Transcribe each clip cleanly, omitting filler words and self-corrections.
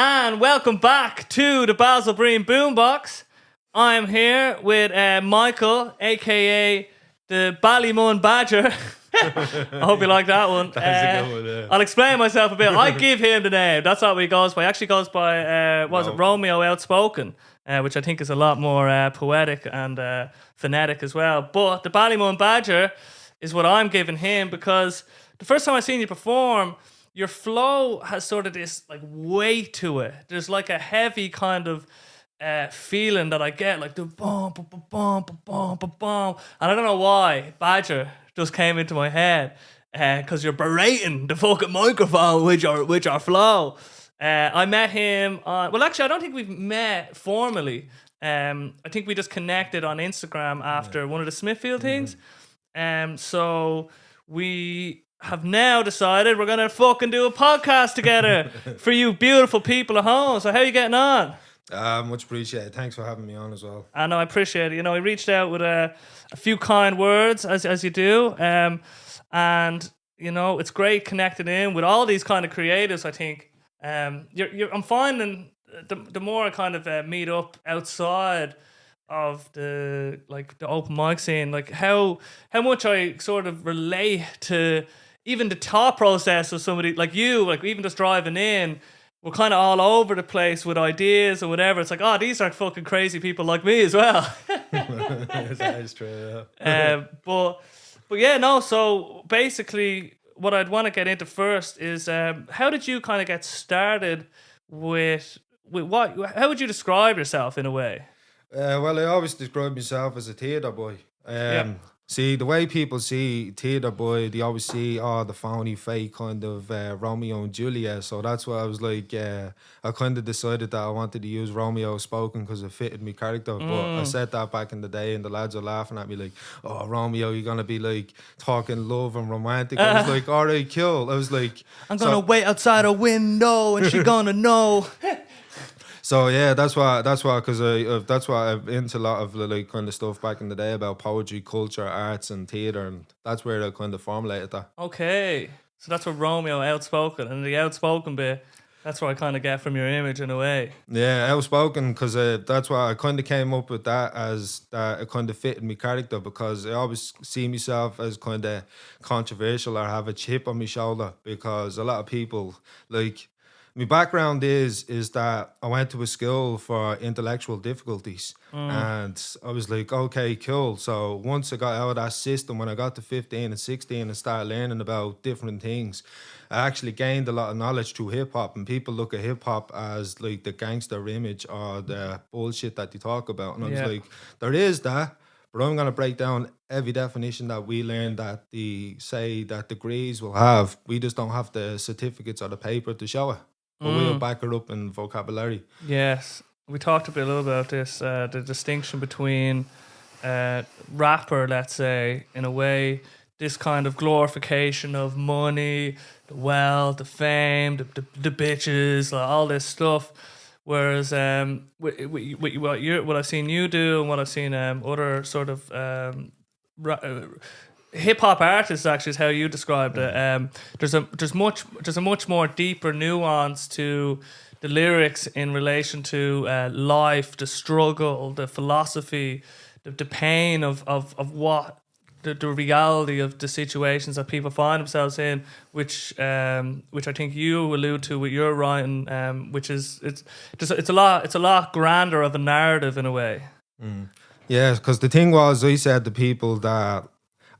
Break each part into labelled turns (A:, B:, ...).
A: And welcome back to the Basil Breen Boombox. I'm here with Michael, aka the Ballymun Badger. I hope you like that one.
B: That's a good one, yeah.
A: I'll explain myself a bit. I give him the name. That's not what he goes by. He actually goes by, Romeo Outspoken, which I think is a lot more poetic and phonetic as well. But the Ballymun Badger is what I'm giving him because the first time I seen you perform, your flow has sort of this like weight to it. There's like a heavy kind of feeling that I get, like the bum, bum, bum, bum, bum, bum, bum. And I don't know why Badger just came into my head because you're berating the fucking microphone with your flow. I met him on, well, actually, I don't think we've met formally. I think we just connected on Instagram after one of the Smithfield things. So we have now decided we're going to fucking do a podcast together for you beautiful people at home. So how are you getting on?
B: Much appreciated. Thanks for having me on as well.
A: I know, I appreciate it. You know, I reached out with a few kind words, as you do. And, you know, it's great connecting in with all these kind of creatives, I think. I'm finding the more I kind of meet up outside of the open mic scene, like how much I sort of relate to even the thought process of somebody like you, like even just driving in, we're kind of all over the place with ideas or whatever. It's like, oh, these are fucking crazy people like me as well.
B: That is true, yeah.
A: But yeah, no, so basically what I'd want to get into first is how did you kind of get started with what, how would you describe yourself in a way?
B: Well, I always describe myself as a theatre boy. See, the way people see theatre boy, they always see, the phony, fake kind of Romeo and Juliet. So that's why I was like, I kind of decided that I wanted to use Romeo Outspoken because it fitted my character. But I said that back in the day and the lads were laughing at me like, oh, Romeo, you're going to be like talking love and romantic. I was like, all right, cool. I was like,
A: I'm going to wait outside a window and she going to know.
B: So yeah, that's why, because that's why I'm into a lot of like kind of stuff back in the day about poetry, culture, arts, and theatre, and that's where I kind of formulated that.
A: Okay, so that's what Romeo Outspoken, and the outspoken bit, that's what I kind of get from your image in a way.
B: Yeah, outspoken, because that's why I kind of came up with that as that it kind of fitted my character, because I always see myself as kind of controversial or have a chip on my shoulder, because a lot of people like. My background is that I went to a school for intellectual difficulties and I was like, okay, cool. So once I got out of that system, when I got to 15 and 16 and started learning about different things, I actually gained a lot of knowledge through hip-hop, and people look at hip-hop as like the gangster image or the bullshit that they talk about. And I was like, there is that, but I'm going to break down every definition that we learned that the say that degrees will have. We just don't have the certificates or the paper to show it. But we'll back it up in vocabulary.
A: Yes. We talked a little about this, the distinction between rapper, let's say, in a way, this kind of glorification of money, the wealth, the fame, the bitches, like all this stuff. Whereas what I've seen you do and what I've seen other sort of hip-hop artists, actually, is how you described it. There's a much more deeper nuance to the lyrics in relation to life, the struggle, the philosophy, the pain of what the reality of the situations that people find themselves in, which I think you allude to with your writing, which is it's a lot grander of a narrative in a way.
B: Yeah, because the thing was, I said to people that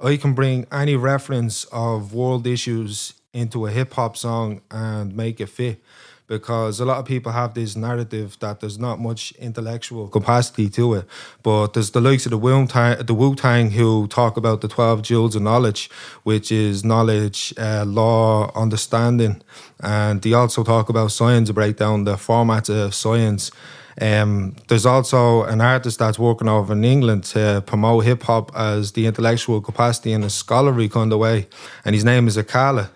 B: I can bring any reference of world issues into a hip-hop song and make it fit, because a lot of people have this narrative that there's not much intellectual capacity to it, but there's the likes of the Wu-Tang who talk about the 12 jewels of knowledge, which is knowledge, law, understanding, and they also talk about science, break down the formats of science. There's also an artist that's working over in England to promote hip hop as the intellectual capacity in a scholarly kind of way, and his name is Akala.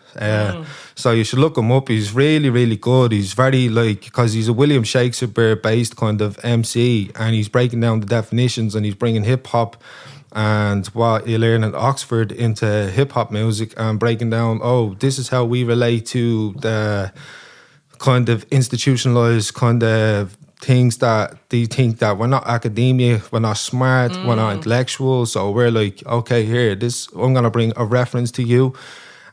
B: So you should look him up. He's really, really good. He's very because he's a William Shakespeare based kind of MC, and he's breaking down the definitions, and he's bringing hip hop and what you learn at Oxford into hip hop music and breaking down, this is how we relate to the kind of institutionalized kind of things that they think that we're not academia, we're not smart, we're not intellectual. So we're like, okay, here, this, I'm going to bring a reference to you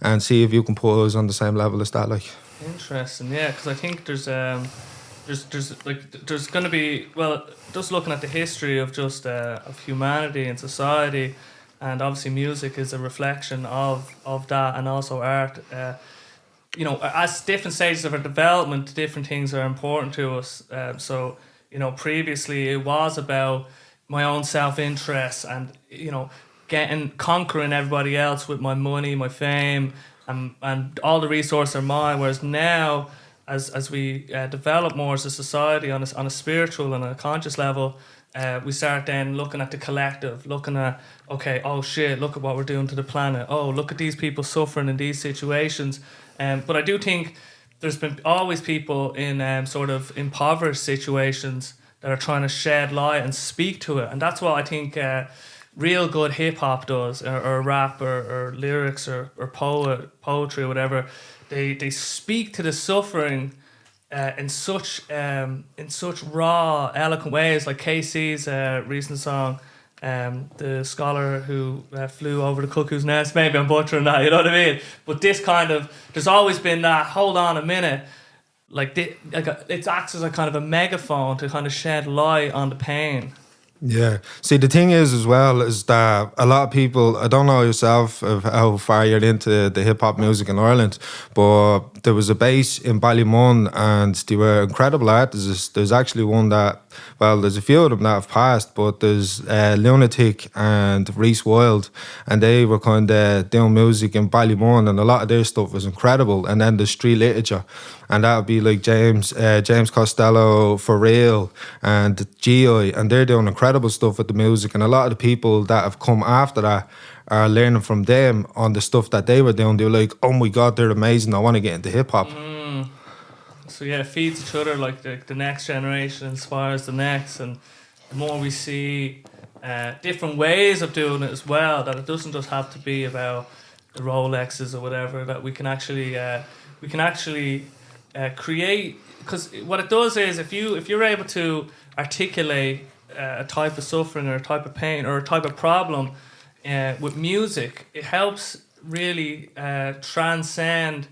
B: and see if you can put us on the same level as that. Like,
A: interesting, yeah, because I think there's going to be, well, just looking at the history of just of humanity and society, and obviously music is a reflection of that, and also art. You know, as different stages of our development, different things are important to us. So, you know, previously it was about my own self-interest and, you know, conquering everybody else with my money, my fame, and all the resources are mine. Whereas now, as we develop more as a society on a spiritual and a conscious level, we start then looking at the collective, looking at, okay, oh shit, look at what we're doing to the planet. Oh, look at these people suffering in these situations. But I do think there's been always people in sort of impoverished situations that are trying to shed light and speak to it. And that's what I think real good hip-hop does, or rap, or lyrics, or poetry, or whatever. They speak to the suffering in such raw, eloquent ways, like KC's recent song, the scholar who flew over the cuckoo's nest. Maybe I'm butchering that, you know what I mean? But this kind of, there's always been that, hold on a minute, like it acts as a kind of a megaphone to kind of shed light on the pain.
B: yeah. See, the thing is as well is that a lot of people, I don't know yourself of how far you're into the hip hop music in Ireland, but there was a base in Ballymun and they were incredible artists. There's actually one that, well, there's a few of them that have passed, but there's Lunatic and Reese Wild, and they were kind of doing music in Ballymun, and a lot of their stuff was incredible. And then the street literature, and that would be like James Costello, For Real, and G.I., and they're doing incredible stuff with the music. And a lot of the people that have come after that are learning from them on the stuff that they were doing. They were like, oh my God, they're amazing, I want to get into hip-hop.
A: So yeah, it feeds each other, like the next generation inspires the next, and the more we see different ways of doing it as well, that it doesn't just have to be about the Rolexes or whatever, that we can actually create, because what it does is if you're able to articulate a type of suffering or a type of pain or a type of problem with music, it helps really transcend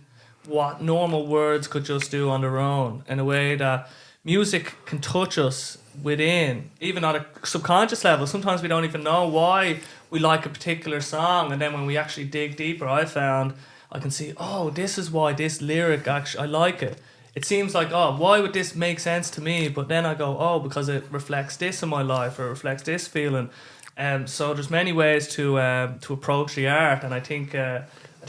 A: what normal words could just do on their own, in a way that music can touch us within, even on a subconscious level. Sometimes we don't even know why we like a particular song, and then when we actually dig deeper, I can see, oh, this is why this lyric, actually, I like it. It seems like, oh, why would this make sense to me? But then I go, oh, because it reflects this in my life, or reflects this feeling. So there's many ways to approach the art, and I think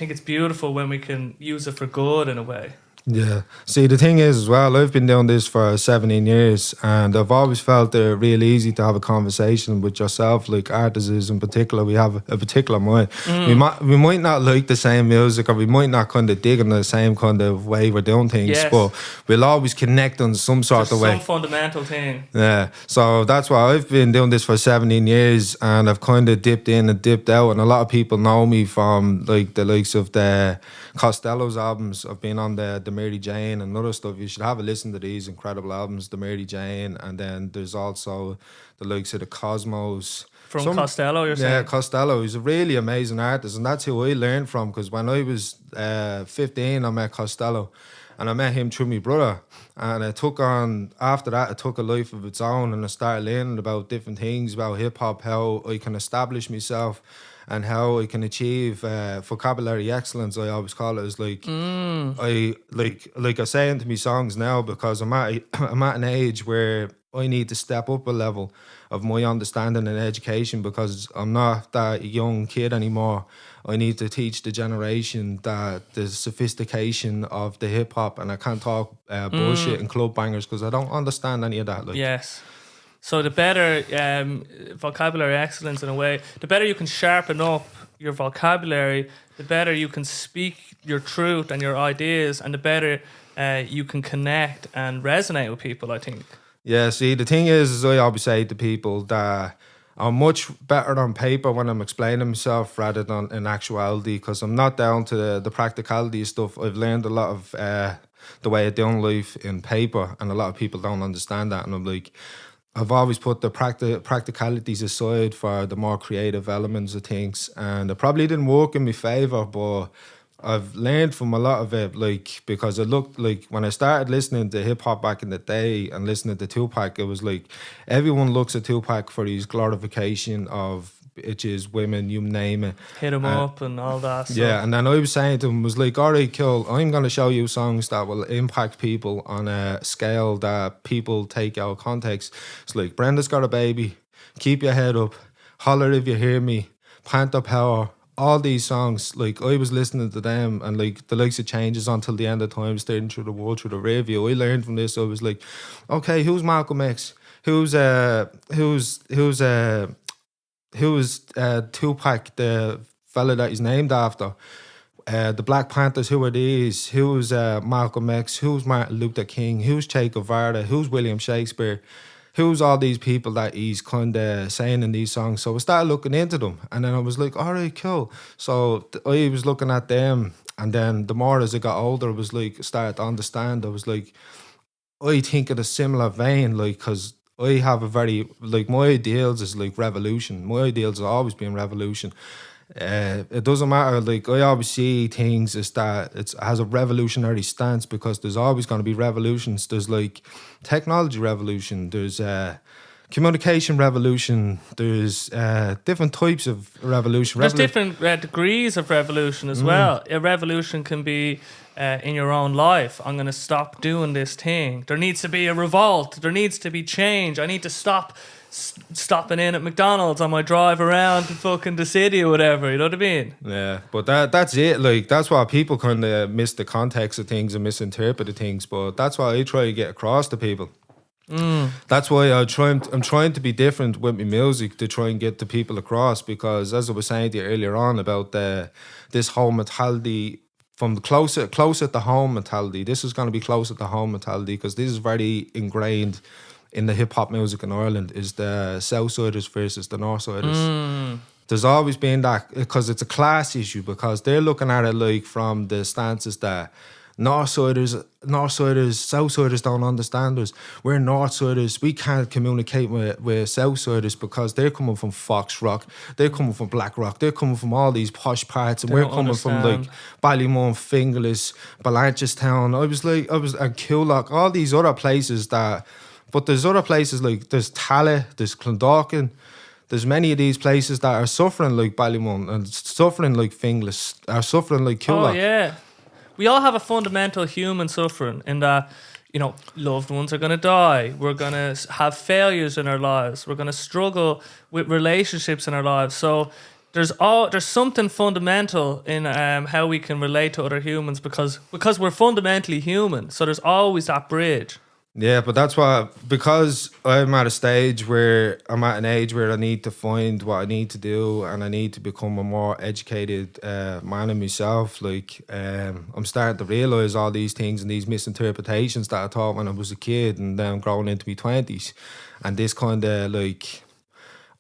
A: it's beautiful when we can use it for good in a way.
B: Yeah. See, the thing is as well, I've been doing this for 17 years, and I've always felt it real easy to have a conversation with yourself. Like artists in particular, we have a particular mind. We might not like the same music, or we might not kind of dig in the same kind of way we're doing things, yes, but we'll always connect on some sort of way.
A: Some fundamental thing.
B: Yeah. So that's why I've been doing this for 17 years, and I've kind of dipped in and dipped out, and a lot of people know me from like the likes of the Costello's albums. I've been on the Mary Jane and other stuff. You should have a listen to these incredible albums, the Mary Jane, and then there's also the likes of the Cosmos.
A: From Costello, you're saying?
B: Yeah, Costello. He's a really amazing artist, and that's who I learned from, because when I was 15, I met Costello, and I met him through my brother. And after that, it took a life of its own, and I started learning about different things, about hip-hop, how I can establish myself, and how I can achieve vocabulary excellence. I always call it, is like I say into my songs now, because I'm at an age where I need to step up a level of my understanding and education, because I'm not that young kid anymore. I need to teach the generation that the sophistication of the hip hop, and I can't talk bullshit and club bangers, because I don't understand any of that. Like.
A: Yes. So the better vocabulary excellence in a way, the better you can sharpen up your vocabulary, the better you can speak your truth and your ideas, and the better you can connect and resonate with people, I think.
B: Yeah, see, the thing is I always say to people that I'm much better on paper when I'm explaining myself rather than in actuality, because I'm not down to the practicality stuff. I've learned a lot of the way it done life in paper, and a lot of people don't understand that. And I'm like, I've always put the practicalities aside for the more creative elements of things, and it probably didn't work in my favor, but I've learned from a lot of it, like, because it looked like when I started listening to hip hop back in the day and listening to Tupac, it was like everyone looks at Tupac for his glorification of bitches, women, you name it.
A: Hit him up and all that. So.
B: Yeah, and then I was saying to him, was like, all right, cool, I'm going to show you songs that will impact people on a scale that people take out of context. It's like, Brenda's Got a Baby, Keep Your Head Up, Holler If You Hear Me, Panther Power, all these songs, like, I was listening to them, and like the likes of Changes Until the End of Time, Staring Through the World Through the Review. I learned from this. I was like, okay, who's Malcolm X? Who's Tupac, the fella that he's named after? The Black Panthers, who are these? Who's Malcolm X? Who's Martin Luther King? Who's Che Guevara? Who's William Shakespeare? Who's all these people that he's kind of saying in these songs? So I started looking into them, and then I was like, all right, cool. So I was looking at them, and then the more as I got older, I was like, started to understand. I was like, I think in a similar vein, like, because I have a very, like, my ideals is like revolution. My ideals have always been revolution. It doesn't matter, like, I always see things as that it has a revolutionary stance, because there's always going to be revolutions. There's like technology revolution, there's communication revolution, there's different types of revolution.
A: There's different degrees of revolution as well. A revolution can be in your own life. I'm going to stop doing this thing. There needs to be a revolt. There needs to be change. I need to stop stopping in at McDonald's on my drive around fucking the city or whatever, you know what I mean?
B: Yeah, but that's it. Like, that's why people kind of miss the context of things and misinterpret things. But that's why I try to get across to people. That's why I'm trying to be different with my music, to try and get the people across, because as I was saying to you earlier on about this whole mentality, from the closer to home mentality, this is going to be closer to home mentality, because this is very ingrained in the hip hop music in Ireland, is the Southsiders versus the Northsiders. There's always been that, because it's a class issue, because they're looking at it like from the stances that Northsiders, Southsiders don't understand us. We're Northsiders, we can't communicate with Southsiders because they're coming from Fox Rock, they're coming from Black Rock, they're coming from all these posh parts, and we're coming from like Ballymun, Fingerless, Blanchardstown. And Killock, all these other places that. But there's other places like there's Tallaght, there's Clondalkin. There's many of these places that are suffering like Ballymun and suffering like Fingless, are suffering like Killock.
A: Oh yeah, we all have a fundamental human suffering in that, you know, loved ones are going to die. We're going to have failures in our lives. We're going to struggle with relationships in our lives. So there's something fundamental in how we can relate to other humans because we're fundamentally human. So there's always that bridge.
B: Yeah, but that's why, because I'm at an age where I need to find what I need to do, and I need to become a more educated man in myself. Like, I'm starting to realise all these things and these misinterpretations that I thought when I was a kid, and then growing into my 20s. And this kind of like,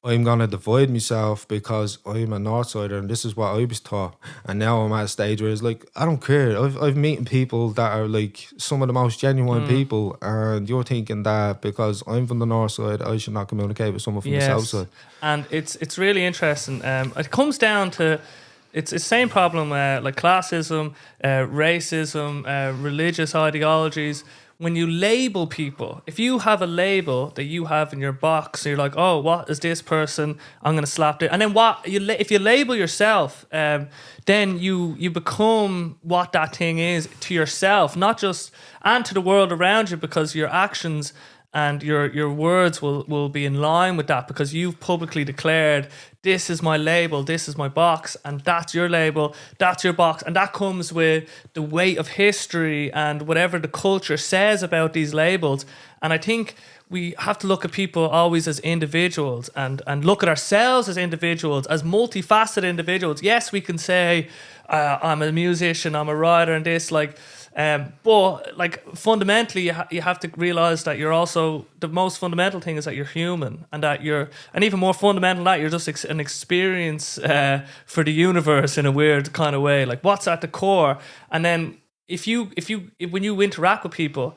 B: I'm going to divide myself because I'm a Northsider and this is what I was taught. And now I'm at a stage where it's like, I don't care. I've meeting people that are like some of the most genuine people, and you're thinking that because I'm from the North Side, I should not communicate with someone from the South Side. And
A: it's really interesting. It comes down to, it's the same problem like classism, racism, religious ideologies. When you label people, if you have a label that you have in your box, and you're like, oh, what is this person? I'm going to slap it. And then if you label yourself, then you become what that thing is to yourself, not just, and to the world around you, because your actions and your words will be in line with that, because you've publicly declared, this is my label, this is my box, and that's your label, that's your box. And that comes with the weight of history and whatever the culture says about these labels. And I think we have to look at people always as individuals and look at ourselves as individuals, as multifaceted individuals. Yes, we can say, I'm a musician, I'm a writer, and this, like, but like fundamentally, you have to realize that you're also, the most fundamental thing is that you're human, and that and even more fundamental than that, you're just an experience for the universe in a weird kind of way. Like, what's at the core, and then when you interact with people,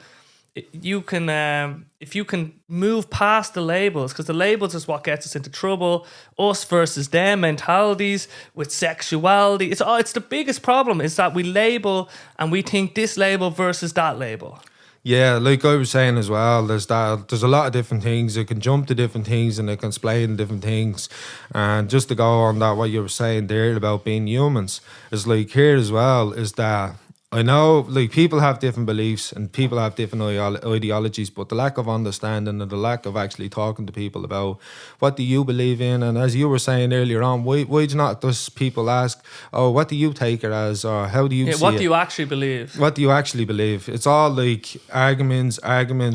A: you can if you can move past the labels, because the labels is what gets us into trouble. Us versus them mentalities with sexuality. It's the biggest problem is that we label and we think this label versus that label.
B: Yeah, like I was saying as well, there's a lot of different things. It can jump to different things and it can explain different things. And just to go on that, what you were saying there about being humans, is like here as well, is that I know like people have different beliefs and people have different ideologies, but the lack of understanding and the lack of actually talking to people about what do you believe in, and as you were saying earlier on, why do not just people ask, oh, what do you take it as, or how do you see
A: what
B: it?
A: do you actually believe?
B: What do you actually believe? It's all like arguments,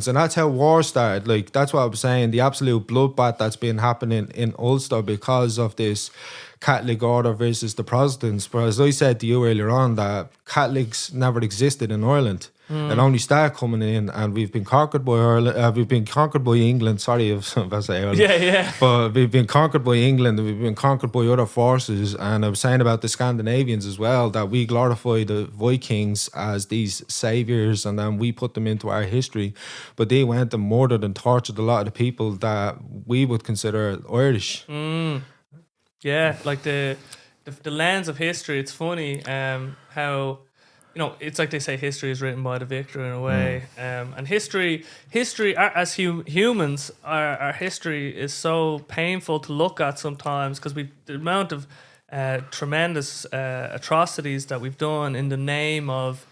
B: and that's how war started. Like that's what I was saying, the absolute bloodbath that's been happening in Ulster because of this Catholic order versus the Protestants. But as I said to you earlier on, that Catholics never existed in Ireland. It only started coming in, and we've been conquered by Ireland. We've been conquered by England. Sorry if I say Ireland.
A: Yeah.
B: But we've been conquered by England, and we've been conquered by other forces. And I was saying about the Scandinavians as well, that we glorify the Vikings as these saviors, and then we put them into our history. But they went and murdered and tortured a lot of the people that we would consider Irish.
A: Yeah, like the lens of history. It's funny how, it's like they say history is written by the victor in a way. And history as humans, our history is so painful to look at sometimes, because the amount of tremendous atrocities that we've done in the name of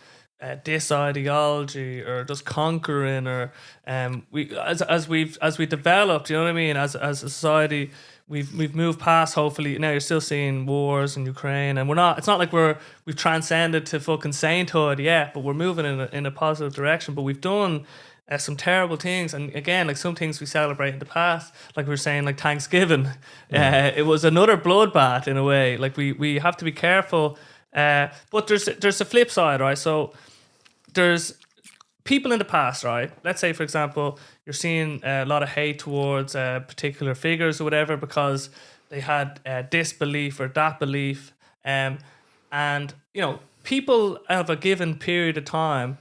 A: this ideology or just conquering, or as we developed, you know what I mean, as a society. We've moved past, hopefully. Now you're still seeing wars in Ukraine, and it's not like we've transcended to fucking sainthood yet, but we're moving in a positive direction. But we've done some terrible things, and again, like some things we celebrate in the past, like we were saying, like Thanksgiving. It was another bloodbath in a way. Like we have to be careful, but there's a flip side, right? So there's people in the past, right? Let's say, for example, you're seeing a lot of hate towards particular figures or whatever because they had this belief or that belief. And, people of a given period of time,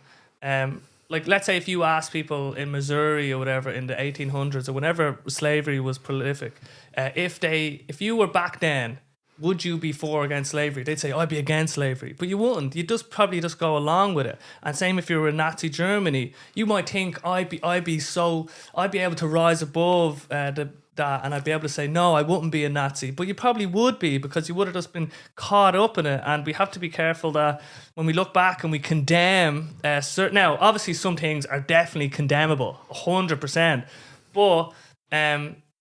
A: like let's say if you ask people in Missouri or whatever in the 1800s or whenever slavery was prolific, if you were back then, would you be for or against slavery? They'd say, I'd be against slavery. But you wouldn't. You'd probably go along with it. And same if you were in Nazi Germany, you might think, I'd be able to rise above that, and I'd be able to say, no, I wouldn't be a Nazi. But you probably would be, because you would have just been caught up in it. And we have to be careful that when we look back and we condemn certain... Now, obviously some things are definitely condemnable, 100%. But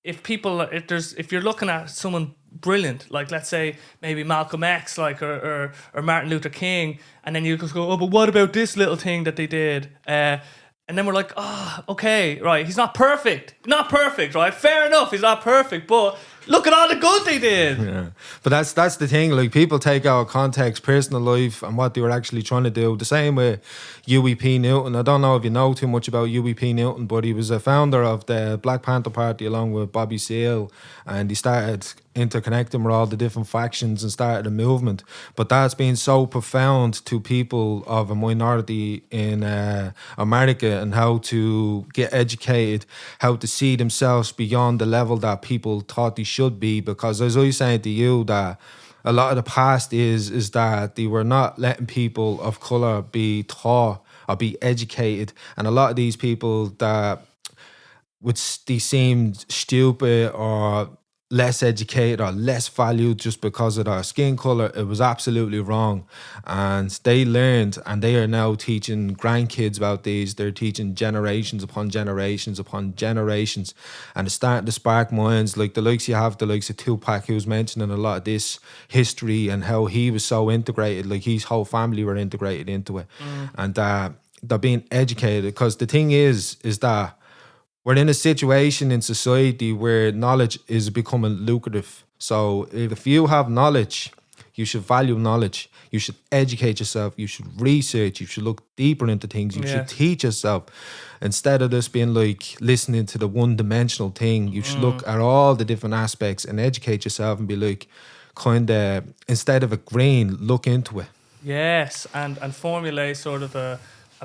A: if you're looking at someone brilliant, like let's say maybe Malcolm X, like or Martin Luther King, and then you just go, oh, but what about this little thing that they did? And then we're like, okay, right, he's not perfect, right? Fair enough, he's not perfect, but look at all the good they did.
B: Yeah, but that's the thing. Like people take out of context personal life and what they were actually trying to do. The same with UEP Newton. I don't know if you know too much about UEP Newton, but he was a founder of the Black Panther Party along with Bobby Seale, and he started interconnecting with all the different factions and started a movement. But that's been so profound to people of a minority in America, and how to get educated, how to see themselves beyond the level that people thought they should be. Because as I was saying to you, that a lot of the past is that they were not letting people of colour be taught or be educated, and a lot of these people that they seemed stupid or less educated or less valued just because of their skin colour, it was absolutely wrong. And they learned, and they are now teaching grandkids about these. They're teaching generations upon generations upon generations, and it's starting to spark minds. Like the likes of Tupac, who was mentioning a lot of this history and how he was so integrated, like his whole family were integrated into it. And they're being educated, because the thing is that we're in a situation in society where knowledge is becoming lucrative. So if you have knowledge, you should value knowledge. You should educate yourself. You should research. You should look deeper into things. You should teach yourself. Instead of just being like listening to the one-dimensional thing, you should look at all the different aspects and educate yourself and be like, kind of, instead of agreeing, look into it.
A: Yes, and formulate sort of a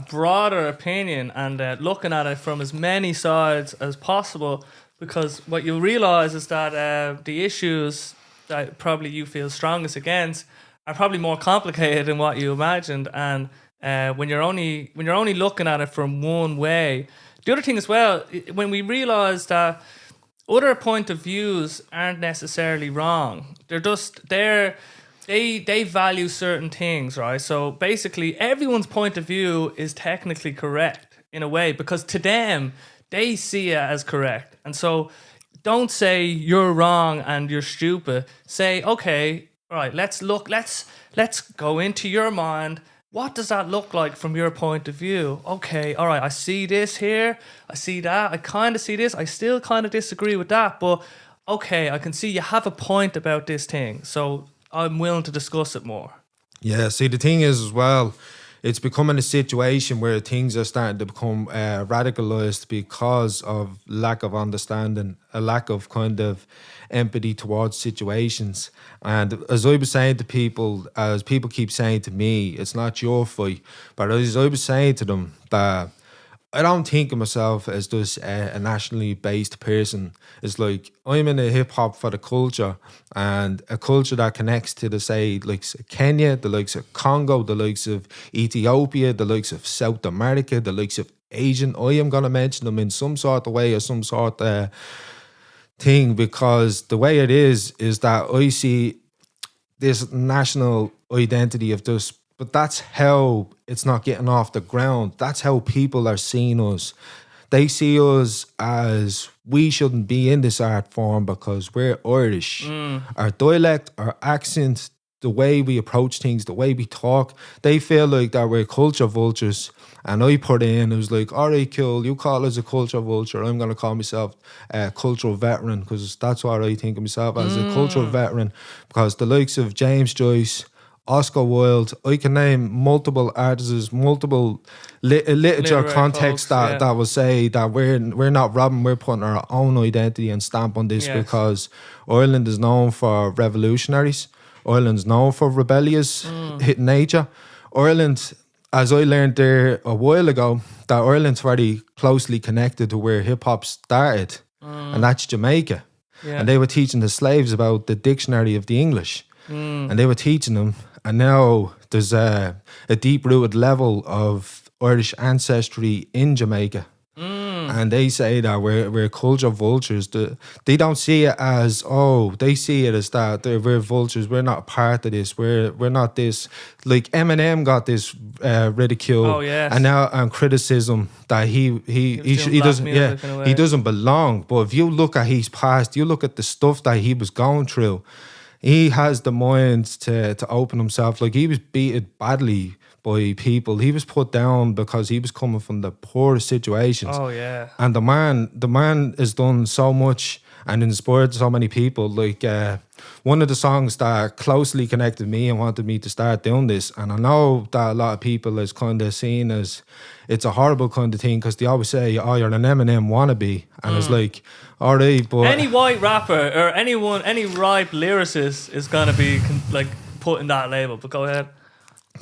A: broader opinion and looking at it from as many sides as possible, because what you'll realize is that the issues that probably you feel strongest against are probably more complicated than what you imagined, and when you're only looking at it from one way. The other thing as well, when we realize that other point of views aren't necessarily wrong, they value certain things, right? So basically, everyone's point of view is technically correct in a way, because to them, they see it as correct. And so don't say you're wrong and you're stupid. Say, okay, all right, let's go into your mind. What does that look like from your point of view? Okay, all right, I see this here. I see that. I kind of see this. I still kind of disagree with that. But okay, I can see you have a point about this thing. So I'm willing to discuss it more.
B: Yeah, see, the thing is as well, it's becoming a situation where things are starting to become radicalized because of lack of understanding, a lack of kind of empathy towards situations. And as I was saying to people, as people keep saying to me, it's not your fight, but as I was saying to them, that I don't think of myself as just a nationally based person. It's like I'm in a hip hop for the culture, and a culture that connects to the, say, likes of Kenya, the likes of Congo, the likes of Ethiopia, the likes of South America, the likes of Asian. I am going to mention them in some sort of way or some sort of thing, because the way it is that I see this national identity of this. But that's how it's not getting off the ground. That's how people are seeing us. They see us as we shouldn't be in this art form because we're Irish. Our dialect, our accent, the way we approach things, the way we talk, they feel like that we're culture vultures. And I put in, it was like, all right, cool, you call us a culture vulture. I'm going to call myself a cultural veteran, because that's what I think of myself as, a cultural veteran. Because the likes of James Joyce, Oscar Wilde, I can name multiple artists, multiple literature contexts that will say that we're not robbing, we're putting our own identity and stamp on this, because Ireland is known for revolutionaries. Ireland's known for rebellious nature. Ireland, as I learned there a while ago, that Ireland's very closely connected to where hip hop started, and that's Jamaica. Yeah. And they were teaching the slaves about the dictionary of the English, and they were teaching them. And now there's a deep-rooted level of Irish ancestry in Jamaica. And they say that we're culture vultures. They don't see it as, they see it as that we're vultures. We're not part of this. We're not this. Like Eminem got this ridicule and now criticism that he doesn't belong. But if you look at his past, you look at the stuff that he was going through, he has the mind to open himself. Like, he was beaten badly by people. He was put down because he was coming from the poorest situations. Oh yeah. And the man has done so much and inspired so many people. Like, one of the songs that closely connected me and wanted me to start doing this, and I know that a lot of people is kind of seen as it's a horrible kind of thing, because they always say, oh, you're an Eminem wannabe. And it's like, all right, but
A: any white rapper or any ripe lyricist is going to be like put in that label. But go ahead.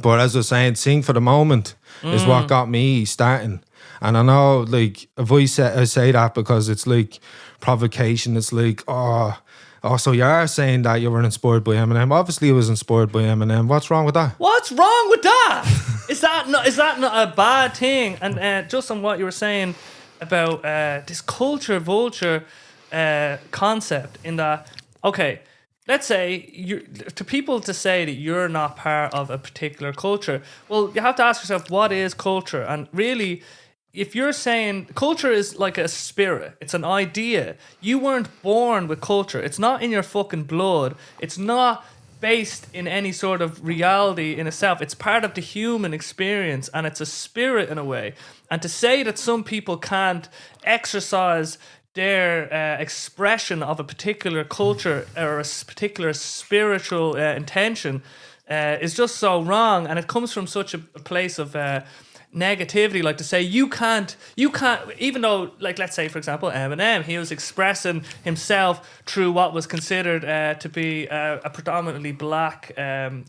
B: But as I was saying, Sing for the Moment is what got me starting. And I know, like, if I say that because it's like provocation, it's like, so you are saying that you were inspired by Eminem. Obviously, I was inspired by Eminem. What's wrong with that?
A: What's wrong with that? Is that not a bad thing? And just on what you were saying about this culture vulture concept, in that, okay, let's say to people to say that you're not part of a particular culture, well, you have to ask yourself, what is culture? And really, if you're saying culture is like a spirit, it's an idea. You weren't born with culture. It's not in your fucking blood. It's not based in any sort of reality in itself. It's part of the human experience, and it's a spirit in a way. And to say that some people can't exercise their expression of a particular culture or a particular spiritual intention is just so wrong. And it comes from such a place of negativity, like to say you can't, even though, like, let's say for example Eminem, he was expressing himself through what was considered to be a predominantly black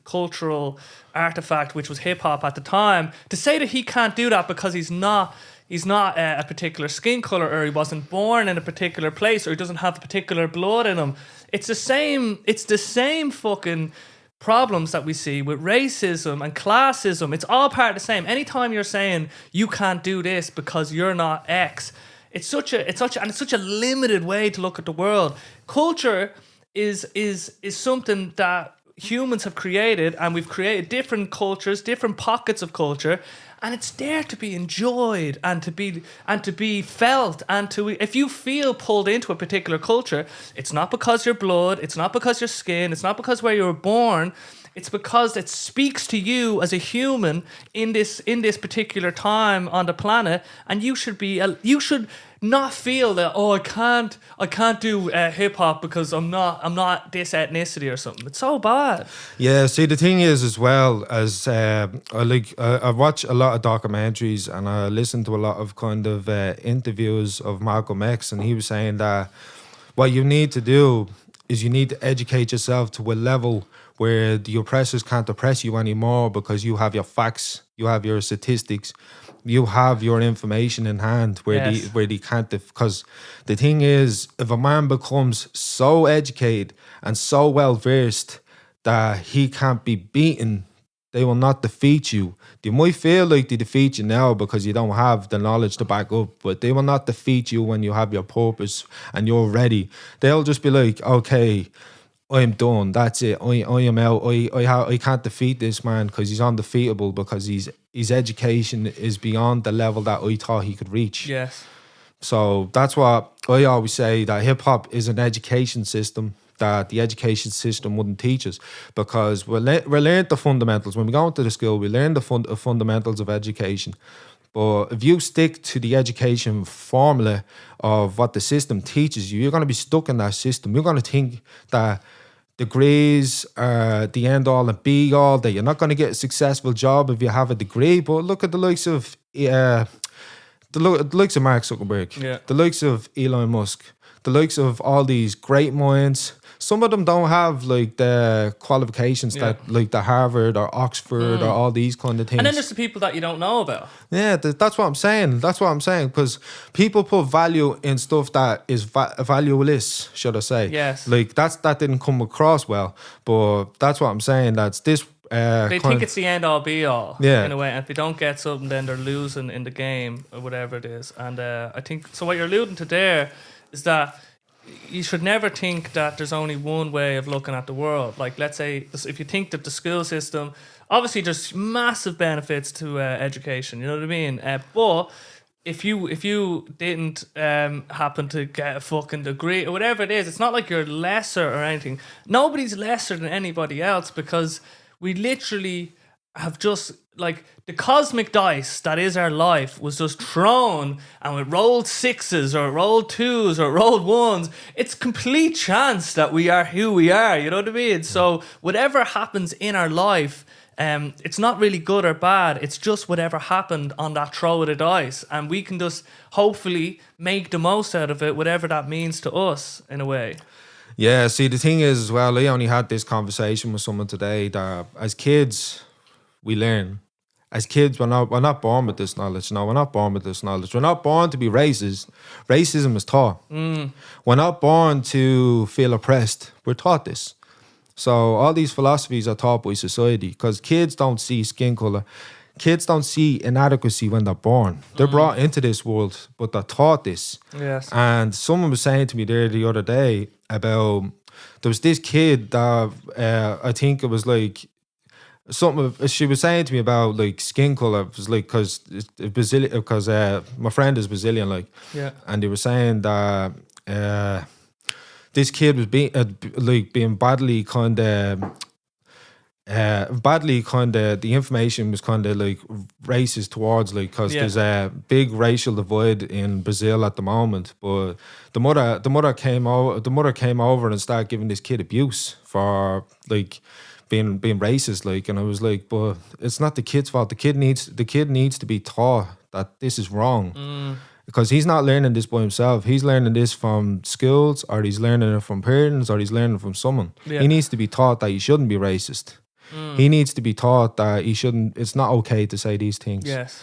A: cultural artifact, which was hip hop at the time. To say that he can't do that because he's not a particular skin color, or he wasn't born in a particular place, or he doesn't have a particular blood in him. It's the same fucking problems that we see with racism and classism. It's all part of the same. Anytime you're saying you can't do this because you're not X, it's such a limited way to look at the world. Culture is something that humans have created, and we've created different cultures, different pockets of culture, and it's there to be enjoyed and to be felt, and if you feel pulled into a particular culture, it's not because your blood, it's not because your skin, it's not because where you were born, it's because it speaks to you as a human in this particular time on the planet, and you should not feel that, oh, I can't do hip hop because I'm not this ethnicity or something. It's so bad.
B: Yeah, see, the thing is, as well as I watch a lot of documentaries, and I listen to a lot of kind of interviews of Malcolm X, and he was saying that what you need to do is you need to educate yourself to a level where the oppressors can't oppress you anymore, because you have your facts, you have your statistics, you have your information in hand where they can't. Because the thing is, if a man becomes so educated and so well versed that he can't be beaten, they will not defeat you. They might feel like they defeat you now because you don't have the knowledge to back up, but they will not defeat you when you have your purpose and you're ready. They'll just be like, okay, I'm done. That's it. I am out. I can't defeat this man because he's undefeatable, because his education is beyond the level that I thought he could reach.
A: Yes.
B: So that's what I always say, that hip hop is an education system that the education system wouldn't teach us, because we learn the fundamentals. When we go into the school, we learn the fundamentals of education. But if you stick to the education formula of what the system teaches you, you're going to be stuck in that system. You're going to think that degrees are the end all and be all, that you're not going to get a successful job if you have a degree. But look at the likes of Mark Zuckerberg, the likes of Elon Musk, the likes of all these great minds. Some of them don't have like the qualifications that like the Harvard or Oxford or all these kind of things.
A: And then there's the people that you don't know about.
B: Yeah, that's what I'm saying. Because people put value in stuff that is valueless, should I say?
A: Yes.
B: Like that didn't come across well, but that's what I'm saying. That's this.
A: They think it's the end all be all.
B: Yeah.
A: In a way, and if they don't get something, then they're losing in the game or whatever it is. And I think so. What you're alluding to there is that you should never think that there's only one way of looking at the world. Like, let's say, if you think that the school system, obviously there's massive benefits to education, you know what I mean? But if you didn't happen to get a fucking degree or whatever it is, it's not like you're lesser or anything. Nobody's lesser than anybody else, because we literally have just, like, the cosmic dice that is our life was just thrown, and it rolled sixes or it rolled twos or it rolled ones. It's complete chance that we are who we are, you know what I mean? So whatever happens in our life, it's not really good or bad. It's just whatever happened on that throw of the dice, and we can just hopefully make the most out of it, whatever that means to us in a way.
B: Yeah, see, the thing is as well, I only had this conversation with someone today that as kids, we learn. As kids, we're not born with this knowledge. No, we're not born with this knowledge. We're not born to be racist. Racism is taught. We're not born to feel oppressed. We're taught this. So all these philosophies are taught by society, because kids don't see skin color. Kids don't see inadequacy when they're born. They're brought into this world, but they're taught this.
A: Yes.
B: And someone was saying to me there the other day about, there was this kid that I think it was like, something she was saying to me about like skin color. It was like because my friend is Brazilian, like, and they were saying that this kid was being badly kind of the information was kind of like racist towards, like, because there's a big racial divide in Brazil at the moment. But the mother came over and started giving this kid abuse for like being racist, like, and I was like, but it's not the kid's fault. The kid needs to be taught that this is wrong. Because he's not learning this by himself. He's learning this from schools, or he's learning it from parents, or he's learning it from someone.
A: Yeah.
B: He needs to be taught that he shouldn't be racist. He needs to be taught that he shouldn't. It's not okay to say these things.
A: Yes.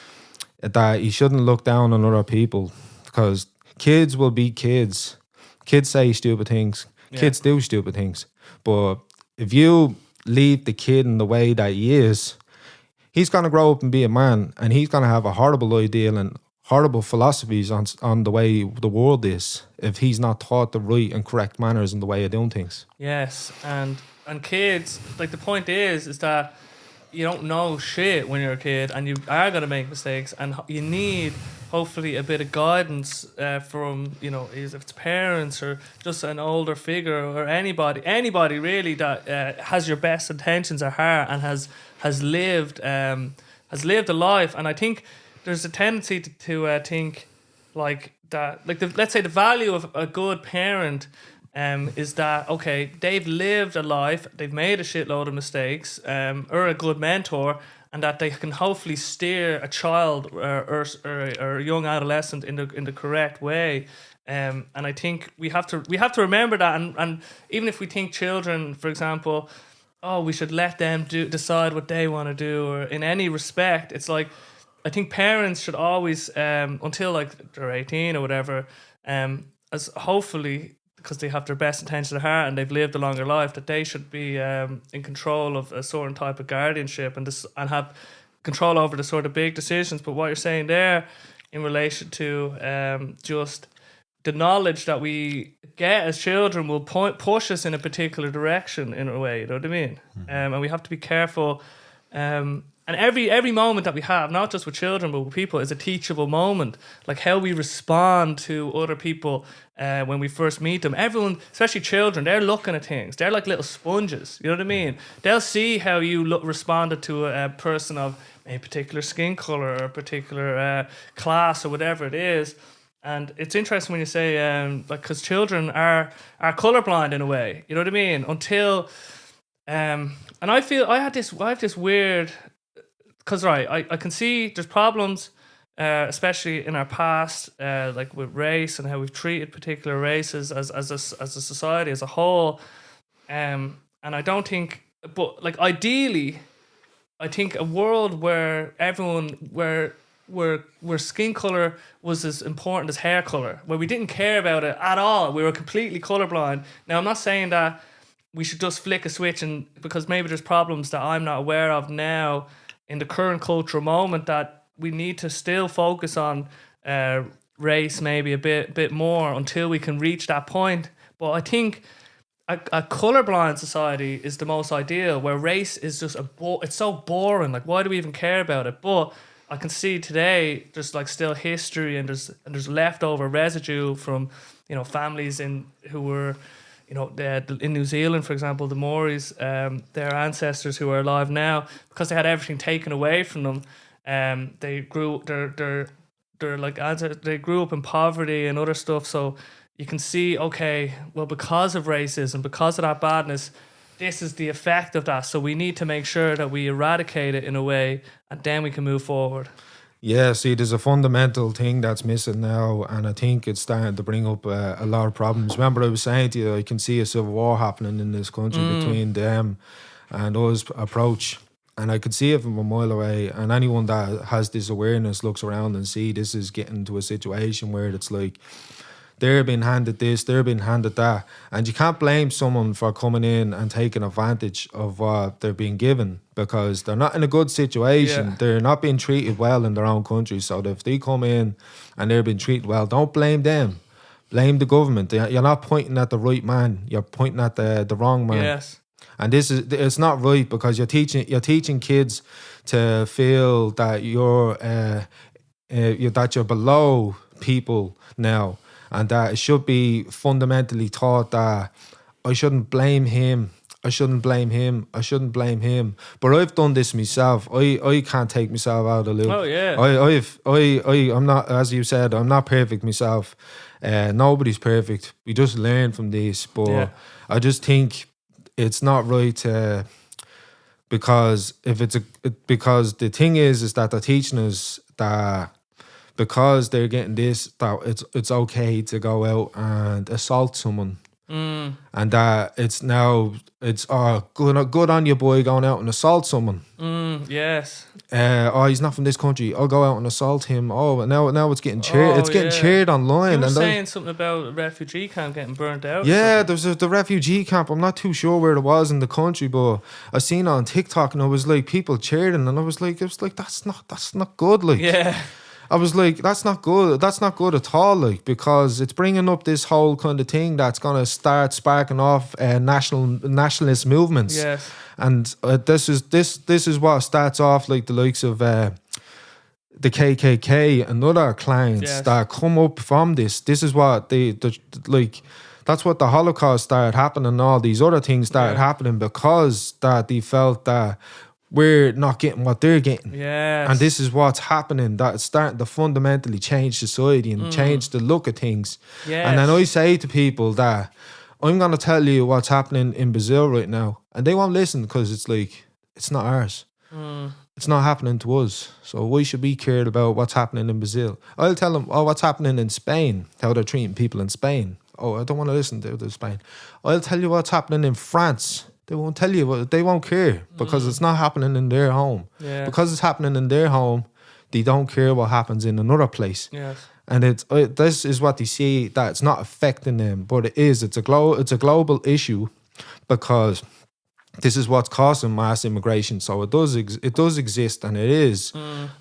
B: That he shouldn't look down on other people, because kids will be kids. Kids say stupid things.
A: Yeah.
B: Kids do stupid things. But if you leave the kid in the way that he is, he's gonna grow up and be a man, and he's gonna have a horrible ideal and horrible philosophies on the way the world is, if he's not taught the right and correct manners and the way of doing things.
A: Yes, and kids, like, the point is that you don't know shit when you're a kid, and you are going to make mistakes, and you need hopefully a bit of guidance from, you know, if it's parents or just an older figure or anybody really that has your best intentions at heart and has lived a life. And I think there's a tendency to think like that, like let's say the value of a good parent is that, okay, they've lived a life, they've made a shitload of mistakes, or a good mentor, and that they can hopefully steer a child or a young adolescent in the correct way. And I think we have to remember that, and even if we think children, for example, oh, we should let them decide what they want to do, or in any respect, it's like, I think parents should always, until like they're 18 or whatever, as hopefully, because they have their best intention at heart and they've lived a longer life, that they should be in control of a certain type of guardianship and have control over the sort of big decisions. But what you're saying there in relation to just the knowledge that we get as children will push us in a particular direction in a way, you know what I mean? And we have to be careful. And every moment that we have, not just with children but with people, is a teachable moment. Like how we respond to other people when we first meet them. Everyone, especially children, they're looking at things. They're like little sponges. You know what I mean? They'll see how you responded to a person of a particular skin color or a particular class or whatever it is. And it's interesting when you say, because children are colorblind in a way. You know what I mean? Until, and I feel I have this weird. Because, right, I can see there's problems, especially in our past, like with race and how we've treated particular races as a society as a whole. And I don't think, but like ideally, I think a world where everyone, where skin color was as important as hair color, where we didn't care about it at all. We were completely colorblind. Now, I'm not saying that we should just flick a switch, and because maybe there's problems that I'm not aware of now in the current cultural moment, that we need to still focus on race maybe a bit more until we can reach that point. But I think a colorblind society is the most ideal, where race is just it's so boring. Like, why do we even care about it? But I can see today there's like still history, and there's leftover residue from, you know, families who were, you know, in New Zealand, for example, the Maoris, their ancestors who are alive now, because they had everything taken away from them. They grew they grew up in poverty and other stuff. So you can see, okay, well, because of racism, because of that badness, this is the effect of that. So we need to make sure that we eradicate it in a way, and then we can move forward.
B: Yeah, see, there's a fundamental thing that's missing now, and I think it's starting to bring up a lot of problems. Remember, I was saying to you, I can see a civil war happening in this country between them and us approach, and I could see it from a mile away. And anyone that has this awareness looks around and see this is getting to a situation where it's like they're being handed this, they're being handed that, and you can't blame someone for coming in and taking advantage of what they're being given, because they're not in a good situation. Yeah. They're not being treated well in their own country. So if they come in and they're being treated well, don't blame them. Blame the government. You're not pointing at the right man. You're pointing at the wrong man.
A: Yes.
B: And it's not right, because you're teaching kids to feel that you're below people now. And that it should be fundamentally taught that I shouldn't blame him. I shouldn't blame him. I shouldn't blame him. But I've done this myself. I can't take myself out of the loop.
A: Oh yeah.
B: I'm not, as you said, I'm not perfect myself. Nobody's perfect. We just learn from this. But I just think it's not right to because because the thing is that they're teaching us that because they're getting this, that it's okay to go out and assault someone. And that it's good on you, boy, going out and assault someone.
A: Yes.
B: He's not from this country, I'll go out and assault him. Oh, now it's getting cheered. It's getting cheered online.
A: You were saying something about a refugee camp getting burnt out.
B: Yeah, there's the refugee camp. I'm not too sure where it was in the country, but I seen it on TikTok, and I was like, people cheering, and I was like, that's not good. Like,
A: yeah.
B: I was like, that's not good. That's not good at all. Like, because it's bringing up this whole kind of thing that's gonna start sparking off nationalist movements.
A: Yes.
B: And this is what starts off like the likes of the KKK and other clans that come up from this. This is what they like. That's what the Holocaust started happening, and all these other things started happening because that they felt that we're not getting what they're getting.
A: Yes.
B: And this is what's happening, that it's starting to fundamentally change society and change the look of things.
A: Yes.
B: And then I say to people that I'm going to tell you what's happening in Brazil right now, and they won't listen because it's like, it's not ours. It's not happening to us. So we should be cared about what's happening in Brazil. I'll tell them, what's happening in Spain, how they're treating people in Spain. Oh, I don't want to listen to Spain. I'll tell you what's happening in France. They won't tell you. They won't care because it's not happening in their home.
A: Yeah.
B: Because it's happening in their home, they don't care what happens in another place.
A: Yes.
B: And this is what they see, that it's not affecting them, but it is. It's a global issue because this is what's causing mass immigration. So it does exist, and it is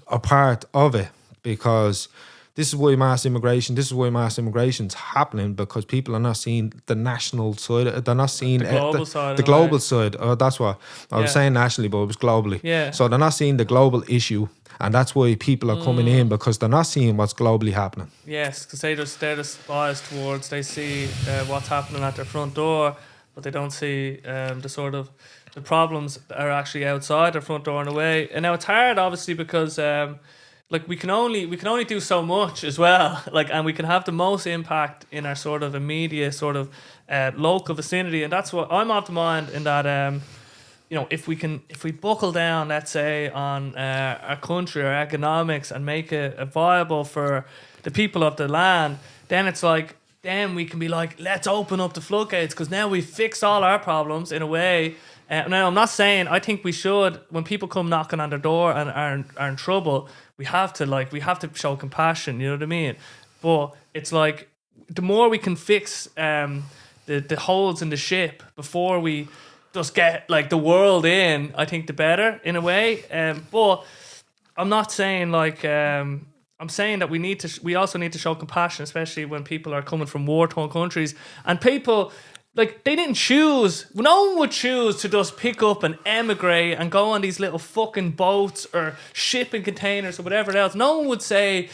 B: a part of it, because this is why mass immigration's happening, because people are not seeing the national side. They're not seeing
A: the global side.
B: The global side. Oh, that's what I was saying nationally, but it was globally.
A: Yeah.
B: So they're not seeing the global issue, and that's why people are coming in, because they're not seeing what's globally happening.
A: Yes, because they're just biased towards. They see what's happening at their front door, but they don't see the problems that are actually outside their front door in a way. And now it's hard, obviously, because like we can only do so much as well. Like, and we can have the most impact in our sort of immediate sort of local vicinity, and that's what I'm of the mind in that. If we buckle down, let's say, on our country, our economics, and make it viable for the people of the land, then it's like, then we can be like, let's open up the floodgates, because now we've fixed all our problems in a way. Now, I'm not saying, I think we should, when people come knocking on their door and are in trouble, we have to show compassion, you know what I mean? But it's like, the more we can fix the holes in the ship before we just get like the world in, I think the better in a way. But I'm not saying like, I'm saying that we also need to show compassion, especially when people are coming from war-torn countries, and people, like, they didn't choose. No one would choose to just pick up and emigrate and go on these little fucking boats or shipping containers or whatever else. No one would say,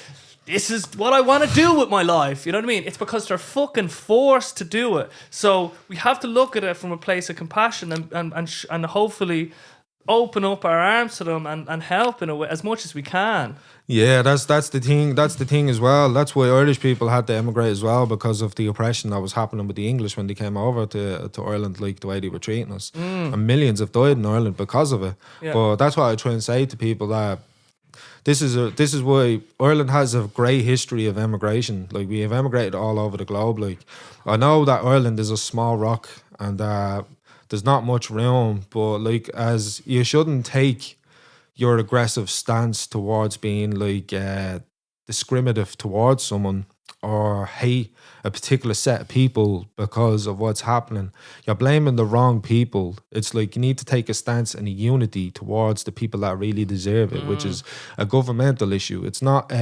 A: this is what I want to do with my life. You know what I mean? It's because they're fucking forced to do it. So we have to look at it from a place of compassion and hopefully open up our arms to them and help in a way as much as we can.
B: Yeah, that's the thing. That's the thing as well. That's why Irish people had to emigrate as well, because of the oppression that was happening with the English when they came over to Ireland, like the way they were treating us. And millions have died in Ireland because of it. Yeah. But that's what I try and say to people, that this is why Ireland has a great history of emigration. Like, we have emigrated all over the globe. Like, I know that Ireland is a small rock and there's not much room, but like, as you shouldn't take your aggressive stance towards being like discriminative towards someone or hate a particular set of people because of what's happening. You're blaming the wrong people. It's like, you need to take a stance and a unity towards the people that really deserve it, which is a governmental issue. It's not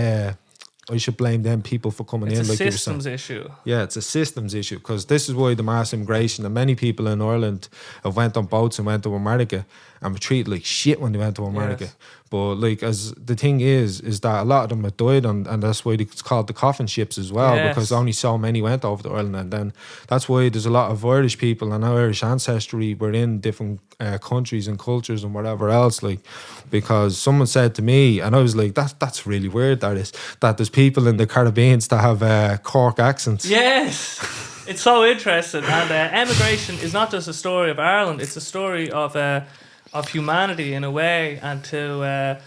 B: I should blame them people for coming in.
A: It's
B: like
A: a systems issue.
B: Yeah, it's a systems issue, because this is why the mass immigration, and many people in Ireland have went on boats and went to America and were treated like shit when they went to America. Yes. But like, as the thing is that a lot of them have died and that's why it's called the coffin ships as well, because only so many went over to Ireland. And then that's why there's a lot of Irish people and Irish ancestry were in different countries and cultures and whatever else, like, because someone said to me, and I was like, that's really weird, that there's people in the Caribbean that have Cork accents.
A: Yes. It's so interesting. And emigration is not just a story of Ireland, it's a story of of humanity in a way, and to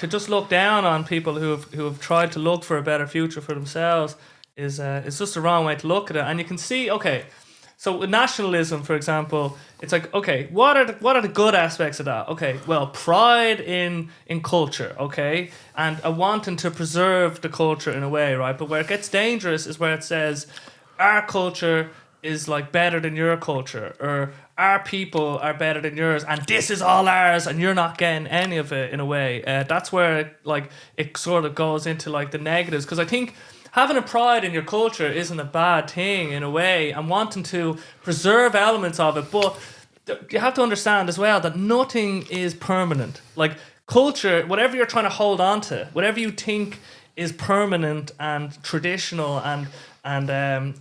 A: just look down on people who have tried to look for a better future for themselves is just the wrong way to look at it. And you can see, okay, so with nationalism, for example, it's like, okay, what are the good aspects of that? Okay, well, pride in culture, okay, and a wanting to preserve the culture in a way, right? But where it gets dangerous is where it says our culture is like better than your culture, or our people are better than yours, and this is all ours, and you're not getting any of it in a way. That's where it sort of goes into like the negatives, because I think having a pride in your culture isn't a bad thing in a way, and wanting to preserve elements of it, but you have to understand as well that nothing is permanent. Like culture, whatever you're trying to hold on to, whatever you think is permanent and traditional and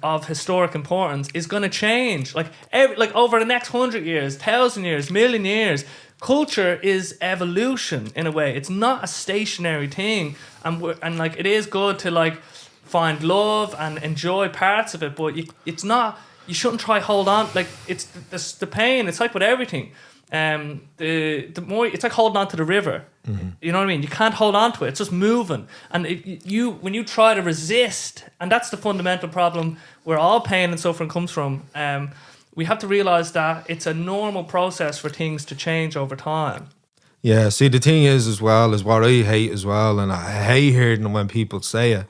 A: of historic importance is going to change. Like over the next 100 years, 1,000 years, million years, culture is evolution in a way. It's not a stationary thing, and like it is good to like find love and enjoy parts of it, but it's not. You shouldn't try hold on. Like it's the pain. It's like with everything. The more it's like holding on to the river. Mm-hmm. You know what I mean? You can't hold on to it. It's just moving. And when you try to resist, and that's the fundamental problem where all pain and suffering comes from. We have to realize that it's a normal process for things to change over time.
B: Yeah. See, the thing is as well is what I hate as well, and I hate hearing when people say it.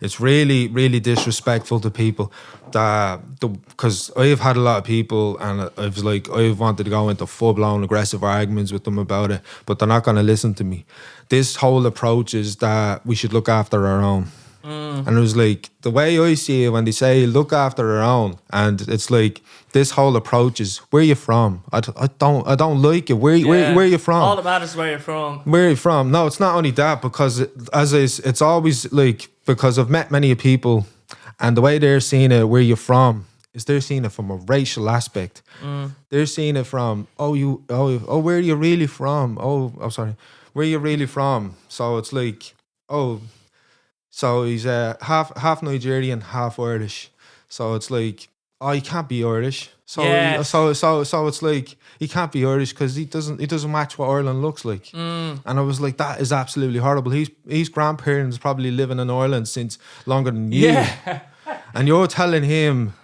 B: It's really, really disrespectful to people because I've had a lot of people and I've wanted to go into full-blown aggressive arguments with them about it, but they're not going to listen to me. This whole approach is that we should look after our own. And it was like, the way I see it when they say look after our own, and it's like this whole approach is where you from. I don't like it. Where you from?
A: All that matters is where you're from.
B: Where you from? No, it's not only that, because it's always like, because I've met many people, and the way they're seeing it, where you're from, is they're seeing it from a racial aspect. They're seeing it from where are you really from? Where are you really from? So it's like, so he's half Nigerian, half Irish. So it's like, he can't be Irish. So it's like he can't be Irish because he doesn't match what Ireland looks like. And I was like, that is absolutely horrible. His grandparents probably living in Ireland since longer than you. Yeah. And you're telling him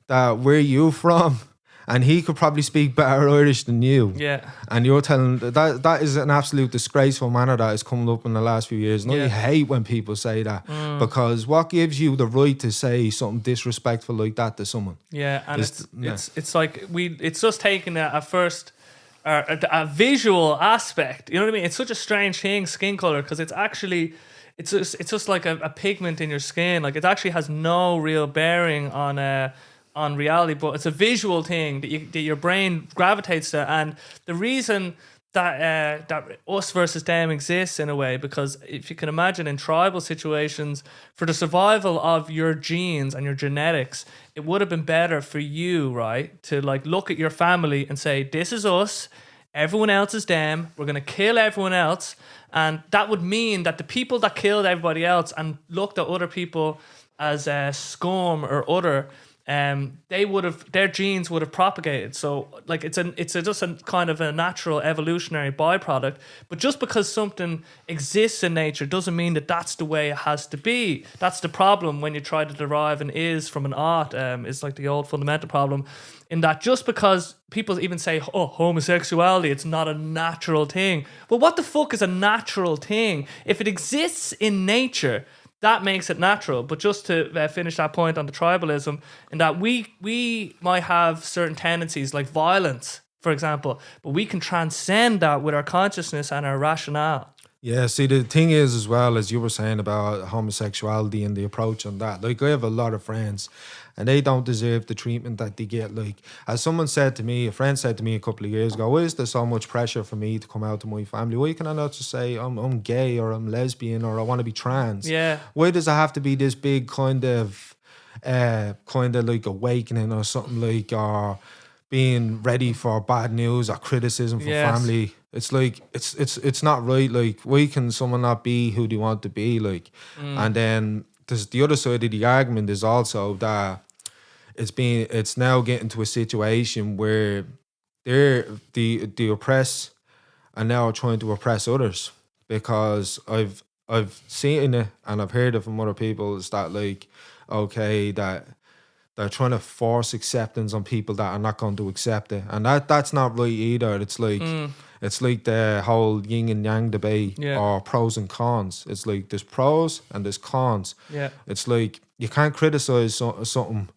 B: that where you from, and he could probably speak better Irish than you. Yeah. And you're telling that is an absolute disgraceful manner that has come up in the last few years. And I hate when people say that, because what gives you the right to say something disrespectful like that to someone? Yeah, and
A: it's like it's just taking a visual aspect. You know what I mean? It's such a strange thing, skin color, because it's actually it's just like a pigment in your skin. Like it actually has no real bearing on reality, but it's a visual thing that your brain gravitates to. And the reason that us versus them exists in a way, because if you can imagine in tribal situations, for the survival of your genes and your genetics, it would have been better for you, right, to like look at your family and say, this is us, everyone else is them, we're going to kill everyone else. And that would mean that the people that killed everybody else and looked at other people as scum or other, their genes would have propagated. So like it's just a kind of a natural evolutionary byproduct. But just because something exists in nature doesn't mean that that's the way it has to be. That's the problem when you try to derive an is from an ought. It's like the old fundamental problem, in that just because people even say, homosexuality, it's not a natural thing. Well, what the fuck is a natural thing? If it exists in nature, that makes it natural. But just to finish that point on the tribalism, in that we might have certain tendencies like violence, for example, but we can transcend that with our consciousness and our rationale.
B: Yeah, see, the thing is as well, as you were saying about homosexuality and the approach on that, like I have a lot of friends and they don't deserve the treatment that they get. Like, as someone said to me, a friend said to me a couple of years ago, why is there so much pressure for me to come out to my family? Why can I not just say I'm gay or I'm lesbian or I want to be trans? Yeah. Why does it have to be this big kind of like awakening or something, like, or being ready for bad news or criticism from family? It's like it's not right. Like, why can someone not be who they want to be? Like, and then there's the other side of the argument is also that it's now getting to a situation where they're the oppress and now are trying to oppress others, because I've seen it and I've heard it from other people, is that like, okay, that they're trying to force acceptance on people that are not going to accept it, and that's not right either. It's like the whole yin and yang debate, or pros and cons. It's like there's pros and there's cons.
A: Yeah,
B: it's like you can't criticize something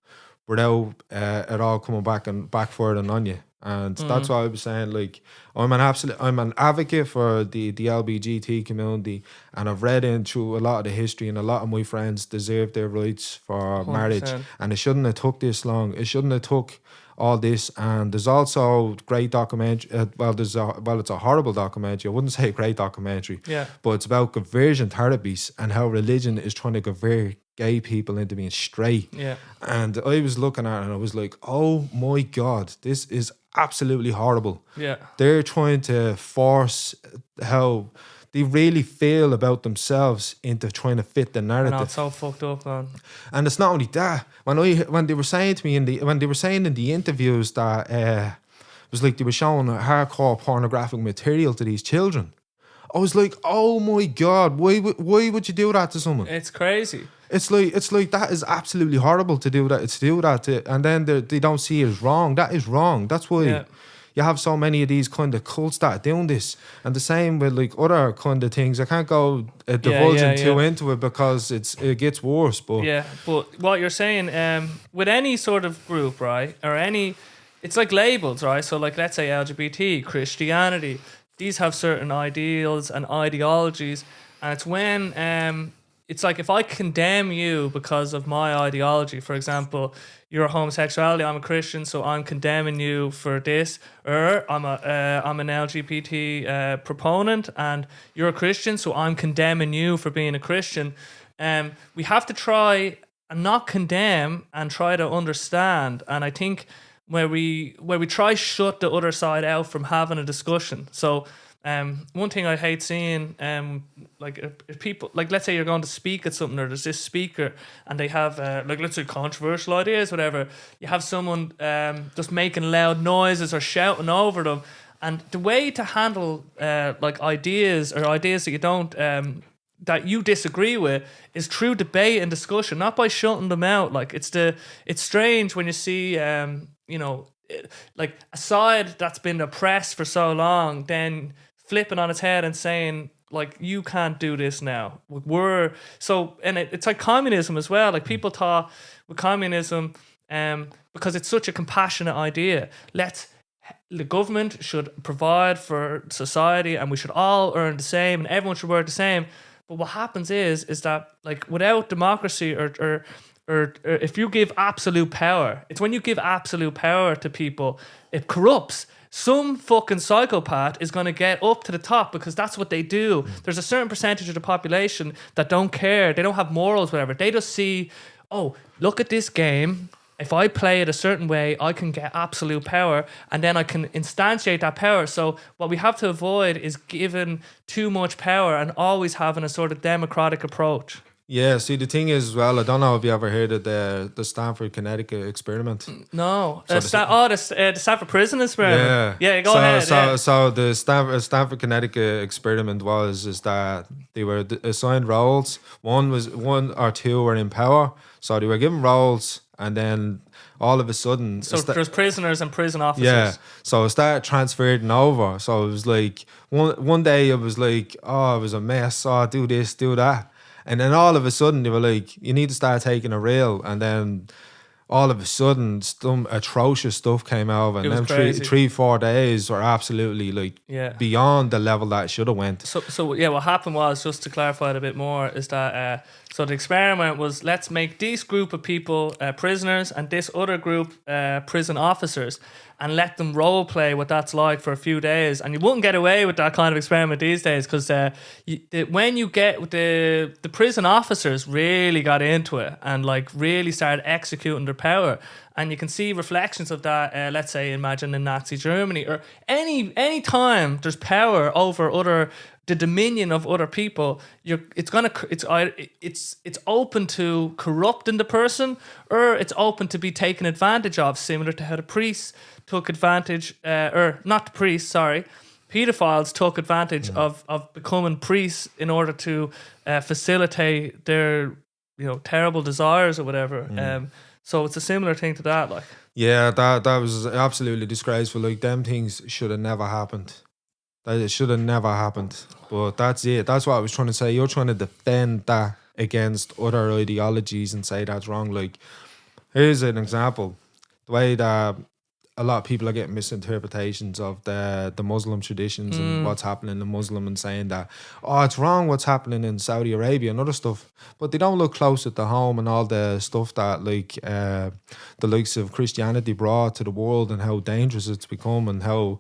B: without it all coming back and backfiring on you. And that's what I was saying. Like, I'm an advocate for the LBGT community, and I've read in through a lot of the history, and a lot of my friends deserve their rights for 100%. Marriage, and it shouldn't have took this long. It shouldn't have took all this. And there's also great documentary. It's a horrible documentary. I wouldn't say a great documentary.
A: Yeah,
B: but it's about conversion therapies and how religion is trying to convert gay people into being straight.
A: Yeah,
B: and I was looking at it and I was like, oh my God, this is absolutely horrible.
A: Yeah,
B: they're trying to force how they really feel about themselves into trying to fit the narrative.
A: No, it's so fucked up, man.
B: And it's not only that. When they were saying to me in the interviews that it was like they were showing hardcore pornographic material to these children, I was like, oh my God, why would you do that to someone?
A: It's crazy.
B: It's like that is absolutely horrible to do that. And then they don't see it as wrong. That is wrong. That's why you have so many of these kind of cults that are doing this. And the same with like other kind of things. I can't go divulging too into it because it gets worse. But
A: but what you're saying, with any sort of group, right, or any, it's like labels, right? So like, let's say LGBT, Christianity, these have certain ideals and ideologies, and it's when it's like if I condemn you because of my ideology, for example, you're a homosexuality, I'm a Christian, so I'm condemning you for this, or I'm an LGBT proponent and you're a Christian, so I'm condemning you for being a Christian. We have to try and not condemn and try to understand. And I think where we try shut the other side out from having a discussion. So one thing I hate seeing, like if people, like let's say you're going to speak at something, or there's this speaker and they have like, let's say controversial ideas, whatever, you have someone just making loud noises or shouting over them, and the way to handle like ideas that you don't that you disagree with is through debate and discussion, not by shutting them out. Like it's strange when you see like a side that's been oppressed for so long then flipping on its head and saying like, you can't do this now. It's like communism as well. Like people thought with communism, because it's such a compassionate idea, the government should provide for society and we should all earn the same and everyone should work the same. But what happens is that like without democracy or if you give absolute power, it's when you give absolute power to people, it corrupts. Some fucking psychopath is going to get up to the top because that's what they do. There's a certain percentage of the population that don't care. They don't have morals, whatever. They just see, oh, look at this game. If I play it a certain way, I can get absolute power and then I can instantiate that power. So what we have to avoid is giving too much power and always having a sort of democratic approach.
B: Yeah, see, the thing is as well, I don't know if you ever heard of the Stanford, Connecticut experiment.
A: No. The Stanford prison experiment. Yeah, go ahead.
B: So the Stanford, Connecticut experiment is that they were assigned roles. One or two were in power. So they were given roles, and then all of a sudden...
A: So there's prisoners and prison officers.
B: Yeah, so it started transferring over. So it was like, one day it was like, oh, it was a mess. Oh, do this, do that. And then all of a sudden they were like, you need to start taking a reel. And then all of a sudden some atrocious stuff came out. And then 3-4 days were absolutely like beyond the level that it should have went.
A: So what happened was, just to clarify it a bit more, is that so the experiment was, let's make this group of people prisoners and this other group prison officers, and let them role play what that's like for a few days. And you wouldn't get away with that kind of experiment these days, because when you get the prison officers really got into it and like really started executing their power. And you can see reflections of that, let's say, imagine in Nazi Germany, or any time there's power over other the dominion of other people, it's open to corrupting the person, or it's open to be taken advantage of, similar to how the priests took advantage, or not the priests, sorry, pedophiles took advantage of becoming priests in order to facilitate their terrible desires or whatever. So it's a similar thing to that, like.
B: Yeah, that was absolutely disgraceful. Like, them things should have never happened. It should have never happened. But that's it. That's what I was trying to say. You're trying to defend that against other ideologies and say that's wrong. Like, here's an example. The way that a lot of people are getting misinterpretations of the Muslim traditions and what's happening in Muslim, and saying that, oh, it's wrong what's happening in Saudi Arabia and other stuff. But they don't look close at the home and all the stuff that the likes of Christianity brought to the world, and how dangerous it's become, and how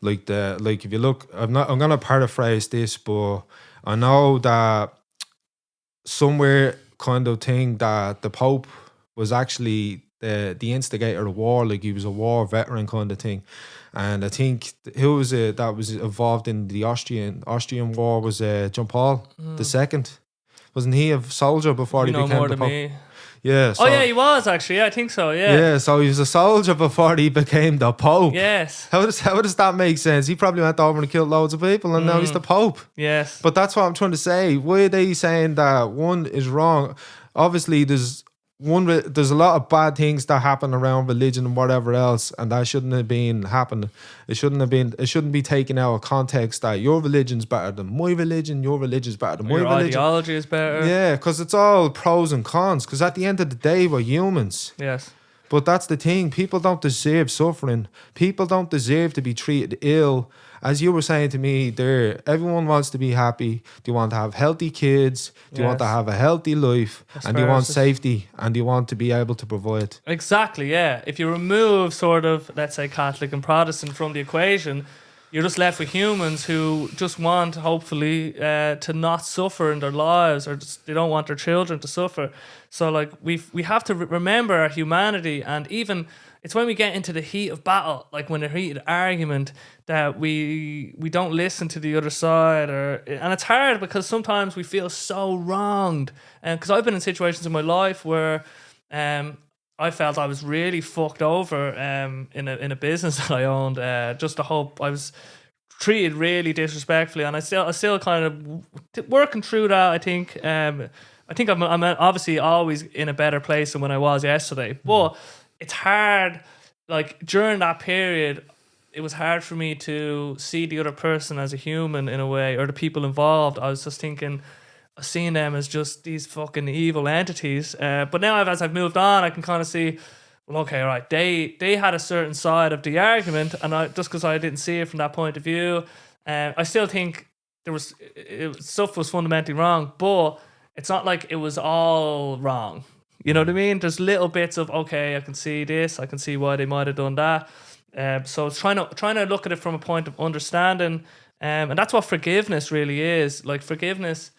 B: if you look, I'm gonna paraphrase this, but I know that somewhere kind of thing that the Pope was actually the instigator of war, like he was a war veteran kind of thing. And I think who was it that was involved in the Austrian war was John Paul II. Wasn't he a soldier before he became
A: more
B: the
A: than
B: Pope?
A: me.
B: Yeah. So,
A: yeah, he was actually. Yeah, I think so. Yeah.
B: Yeah, so he was a soldier before he became the Pope.
A: Yes.
B: How does that make sense? He probably went over and killed loads of people, and now he's the Pope.
A: Yes.
B: But that's what I'm trying to say. Why are they saying that one is wrong? Obviously, there's a lot of bad things that happen around religion and whatever else, and that shouldn't have been happening. It shouldn't be taken out of context that your religion's better than my religion, your religion's better than my
A: Your
B: religion.
A: ideology is better.
B: Yeah, because it's all pros and cons, because at the end of the day, we're humans.
A: Yes.
B: But that's the thing. People don't deserve suffering. People don't deserve to be treated ill. As you were saying to me there, everyone wants to be happy. They want to have healthy kids. They want to have a healthy life. And they want safety. And they want to be able to provide.
A: Exactly, yeah. If you remove sort of, let's say, Catholic and Protestant from the equation, you're just left with humans who just want, hopefully, to not suffer in their lives, or just, they don't want their children to suffer. So, like, we have to remember our humanity, and even it's when we get into the heat of battle, like when a heated argument, that we don't listen to the other side, and it's hard because sometimes we feel so wronged. And because I've been in situations in my life where I felt I was really fucked over in a business that I owned. Just the hope I was treated really disrespectfully, and I still kind of working through that. I think I'm obviously always in a better place than when I was yesterday, but it's hard. Like during that period, it was hard for me to see the other person as a human in a way, or the people involved. I was just seeing them as just these fucking evil entities. But now, as I've moved on, I can kind of see, well, okay, all right, they had a certain side of the argument, and just because I didn't see it from that point of view, I still think stuff was fundamentally wrong, but it's not like it was all wrong. You know what I mean? There's little bits of, okay, I can see this, I can see why they might have done that. So it's trying to look at it from a point of understanding, and that's what forgiveness really is. Like forgiveness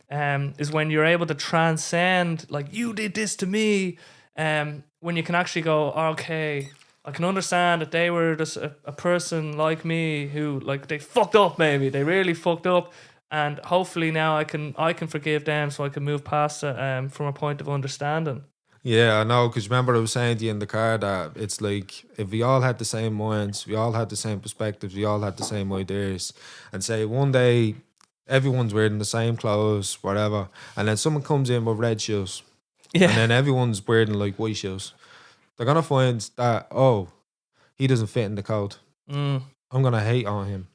A: is when you're able to transcend, like, you did this to me, when you can actually go, okay, I can understand that they were just a person like me who, like, they fucked up, maybe they really fucked up, and hopefully now I can forgive them, so I can move past it from a point of understanding.
B: Yeah, I know, because remember I was saying to you in the car that it's like, if we all had the same minds, we all had the same perspectives, we all had the same ideas, and say one day everyone's wearing the same clothes, whatever, and then someone comes in with red shoes, and then everyone's wearing like white shoes, they're gonna find that, oh, he doesn't fit in the code. I'm gonna hate on him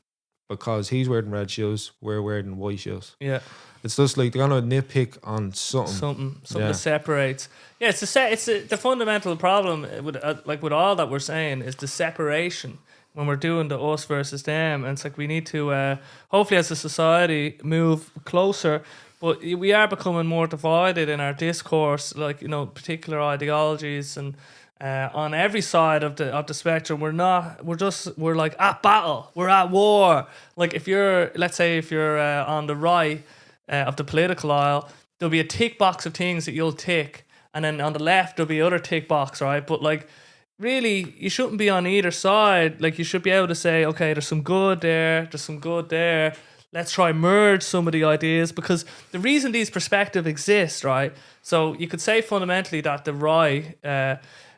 B: because he's wearing red shoes, we're wearing white shoes. Yeah. It's just like they're gonna nitpick on something that separates.
A: Yeah, it's the fundamental problem with all that we're saying is the separation when we're doing the us versus them, and it's like we need to hopefully as a society move closer, but we are becoming more divided in our discourse, like, you know, particular ideologies, and on every side of the spectrum. We're like at battle, we're at war. Like if you're on the right of the political aisle, there'll be a tick box of things that you'll tick, and then on the left there'll be other tick box, right? But like really you shouldn't be on either side. Like you should be able to say, okay, there's some good there, let's try merge some of the ideas, because the reason these perspectives exist, right? So you could say fundamentally that the right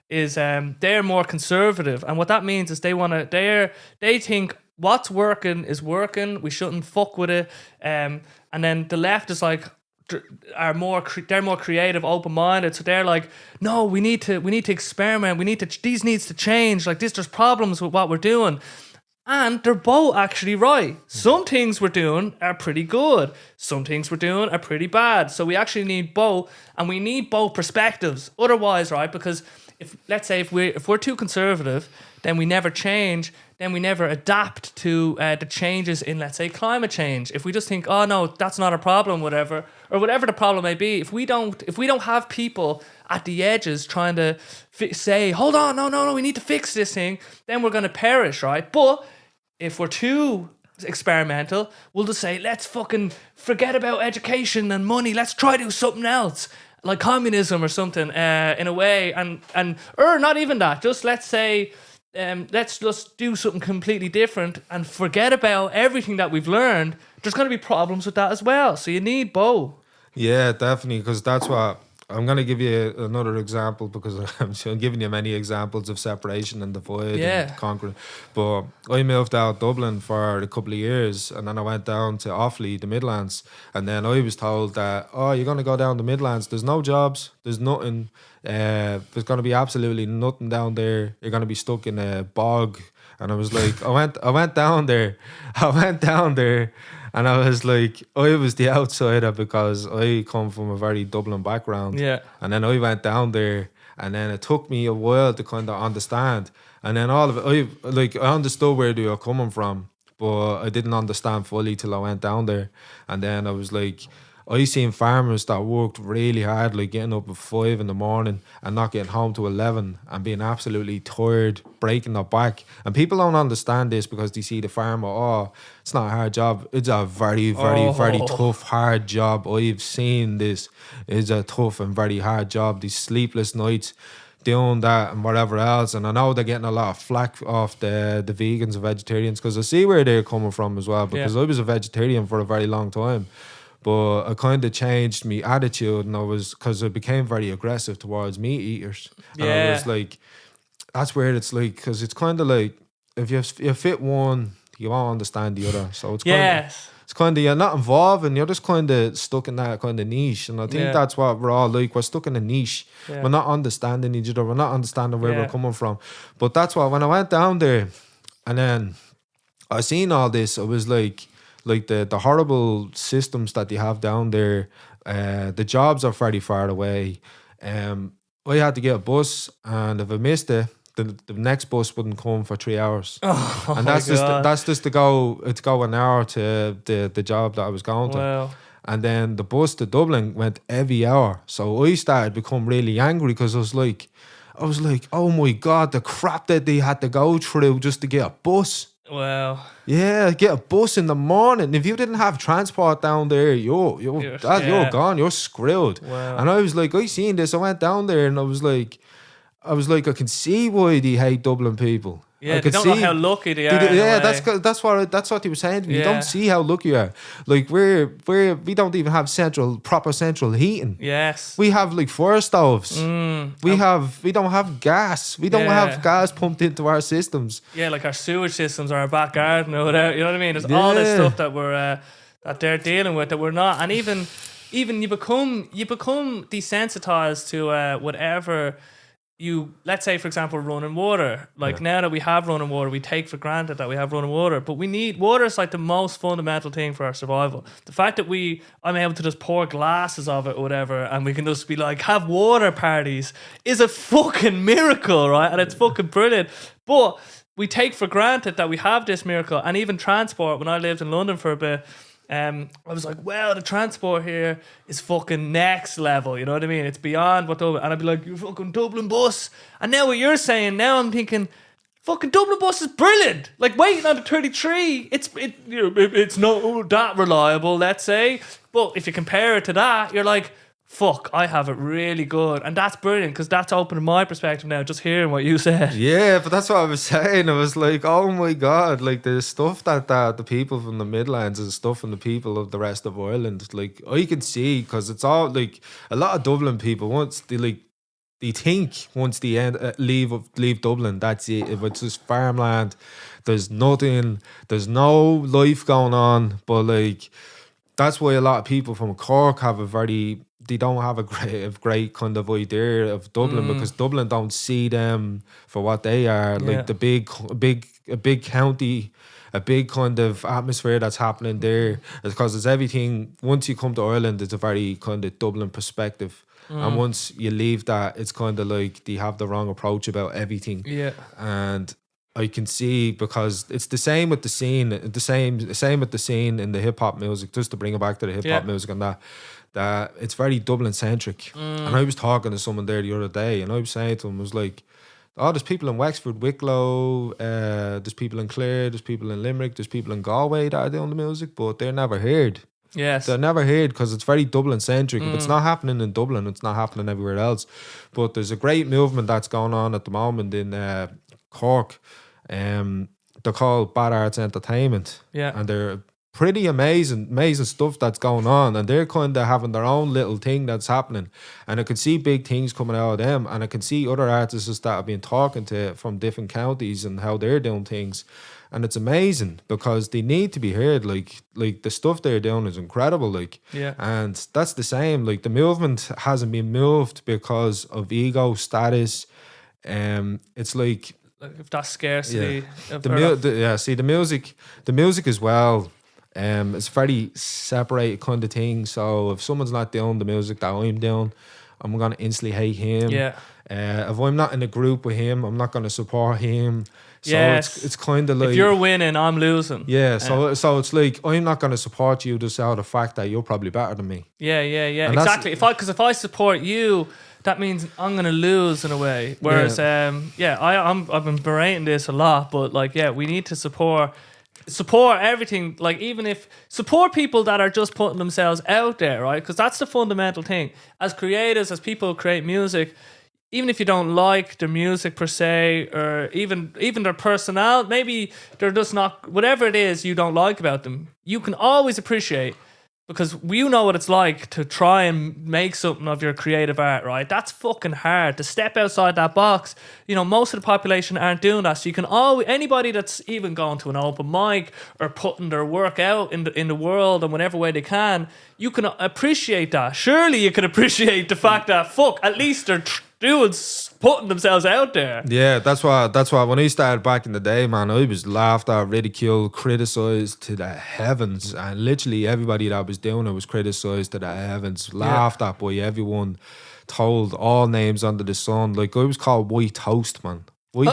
A: is they're more conservative, and what that means is they think what's working is working. We shouldn't fuck with it. And then the left is like they're more creative, open minded. So they're like, no, we need to experiment. These needs to change. Like this, there's problems with what we're doing. And they're both actually right. Some things we're doing are pretty good. Some things we're doing are pretty bad. So we actually need both, and we need both perspectives. Otherwise, right? Because if we're too conservative, then we never change. Then we never adapt to the changes in, let's say, climate change. If we just think, oh no, that's not a problem, whatever, or whatever the problem may be. If we don't have people at the edges trying to say, hold on, no, we need to fix this thing, then we're going to perish, right? But if we're too experimental, we'll just say, let's fucking forget about education and money. Let's try to do something else, like communism or something, in a way. Or not even that. Just let's say, let's just do something completely different and forget about everything that we've learned. There's going to be problems with that as well. So you need both.
B: Yeah, definitely, because that's what I'm going to give you another example, because I'm giving you many examples of separation and divide and conquering. But I moved out Dublin for a couple of years, and then I went down to Offaly, the Midlands, and then I was told that, oh, you're going to go down the Midlands, there's no jobs, there's nothing, there's going to be absolutely nothing down there, you're going to be stuck in a bog. And I was like, I went down there, and I was like, I was the outsider because I come from a very Dublin background.
A: Yeah.
B: And then I went down there, and then it took me a while to kind of understand. And then all of it, I understood where they were coming from, but I didn't understand fully till I went down there. And then I was like, I seen farmers that worked really hard, like getting up at 5 in the morning and not getting home to 11 and being absolutely tired, breaking their back. And people don't understand this because they see the farmer, oh, it's not a hard job. It's a very, very, very tough, hard job. I've seen this. It's a tough and very hard job. These sleepless nights doing that and whatever else. And I know they're getting a lot of flack off the vegans and vegetarians, because I see where they're coming from as well, because I was a vegetarian for a very long time. But I kind of changed my attitude, and because I became very aggressive towards meat eaters. And I was like, that's where it's like, because it's kind of like, if you fit one, you won't understand the other. So it's kind of, you're not involved, and you're just kind of stuck in that kind of niche. And I think that's what we're all like. We're stuck in a niche. Yeah. We're not understanding each other. We're not understanding where we're coming from. But that's why when I went down there, and then I seen all this, I was like the horrible systems that they have down there. The jobs are very far away. I had to get a bus, and if I missed it, the next bus wouldn't come for 3 hours. And that's just to go an hour to the job that I was going to.
A: Wow.
B: And then the bus to Dublin went every hour. So I started to become really angry, because I was like, oh my God, the crap that they had to go through just to get a bus.
A: Wow.
B: Yeah, get a bus in the morning. If you didn't have transport down there, you're gone. You're screwed.
A: Wow.
B: And I was like, I seen this. I went down there, and I was like, I can see why they hate Dublin people.
A: Yeah, they don't know how lucky they are.
B: Yeah, that's what he was saying to me. You don't see how lucky you are. Like we don't even have proper central heating.
A: Yes,
B: we have like fire stoves. We don't have gas. We don't have gas pumped into our systems.
A: Yeah, like our sewage systems or our back garden or whatever. You know what I mean? There's all this stuff that we're that they're dealing with that we're not. And even you become desensitized to whatever. Let's say, for example, running water. Like now that we have running water, we take for granted that we have running water, but we need water. Is like the most fundamental thing for our survival. The fact that I'm able to just pour glasses of it or whatever, and we can just be like, have water parties, is a fucking miracle, right? And it's fucking brilliant. But we take for granted that we have this miracle. And even transport, when I lived in London for a bit, I was like, well, the transport here is fucking next level, you know what I mean? It's beyond what Dublin. And I'd be like, you fucking Dublin bus. And now what you're saying, now I'm thinking, fucking Dublin bus is brilliant. Like waiting on the 33, it's not that reliable, let's say. But if you compare it to that, you're like, fuck, I have it really good. And that's brilliant because that's opening my perspective now, just hearing what you said.
B: Yeah, but that's what I was saying. I was like, oh my God, like the stuff that the people from the Midlands and stuff and the people of the rest of Ireland, like I can see, because it's all like a lot of Dublin people, once they think once they leave Dublin, that's it. If it's just farmland, there's nothing, there's no life going on. But like, that's why a lot of people from Cork they don't have a great kind of idea of Dublin, because Dublin don't see them for what they are, like a big county, a big kind of atmosphere that's happening there. It's because it's everything. Once you come to Ireland, it's a very kind of Dublin perspective. And once you leave that, it's kind of like they have the wrong approach about everything. Yeah. And I can see, because it's the same with the scene, the same with the scene in the hip hop music, just to bring it back to the hip hop music and that it's very Dublin centric. And I was talking to someone there the other day, and I was saying to him, I was like, oh, there's people in Wexford, Wicklow, there's people in Clare, there's people in Limerick, there's people in Galway that are doing the music, but they're never heard.
A: Yes.
B: They're never heard because it's very Dublin centric. If it's not happening in Dublin, it's not happening everywhere else. But there's a great movement that's going on at the moment in Cork. They're called Bad Arts Entertainment. Yeah. And they're pretty amazing stuff that's going on. And they're kind of having their own little thing that's happening. And I can see big things coming out of them. And I can see other artists that I've been talking to from different counties and how they're doing things. And it's amazing because they need to be heard. Like the stuff they're doing is incredible. Like, and that's the same. Like the movement hasn't been moved because of ego, status. It's like
A: if that's scarcity.
B: See the music as well. It's a very separated kind of thing. So if someone's not doing the music that I'm doing, I'm gonna instantly hate him. Yeah. If I'm not in a group with him, I'm not gonna support him. So it's kind of like,
A: if you're winning, I'm losing.
B: Yeah, so it's like, I'm not going to support you just out of the fact that you're probably better than me.
A: Yeah, exactly. If I support you, that means I'm going to lose in a way. Whereas, I've been berating this a lot, but like, we need to support everything. Like, even if support people that are just putting themselves out there, right? Because that's the fundamental thing. As creators, as people who create music, even if you don't like their music per se, or even their personality, maybe they're just not, whatever it is you don't like about them, you can always appreciate, because you know what it's like to try and make something of your creative art, right? That's fucking hard to step outside that box. You know, most of the population aren't doing that. So you can always, anybody that's even going to an open mic or putting their work out in the world in whatever way they can, you can appreciate that. Surely you can appreciate the fact that, at least they're putting themselves out there.
B: Yeah, that's why when I started back in the day, man, I was laughed at, ridiculed, criticised to the heavens, and literally everybody that was doing it was criticised to the heavens, laughed at by everyone, told all names under the sun. Like, I was called white toast, man. White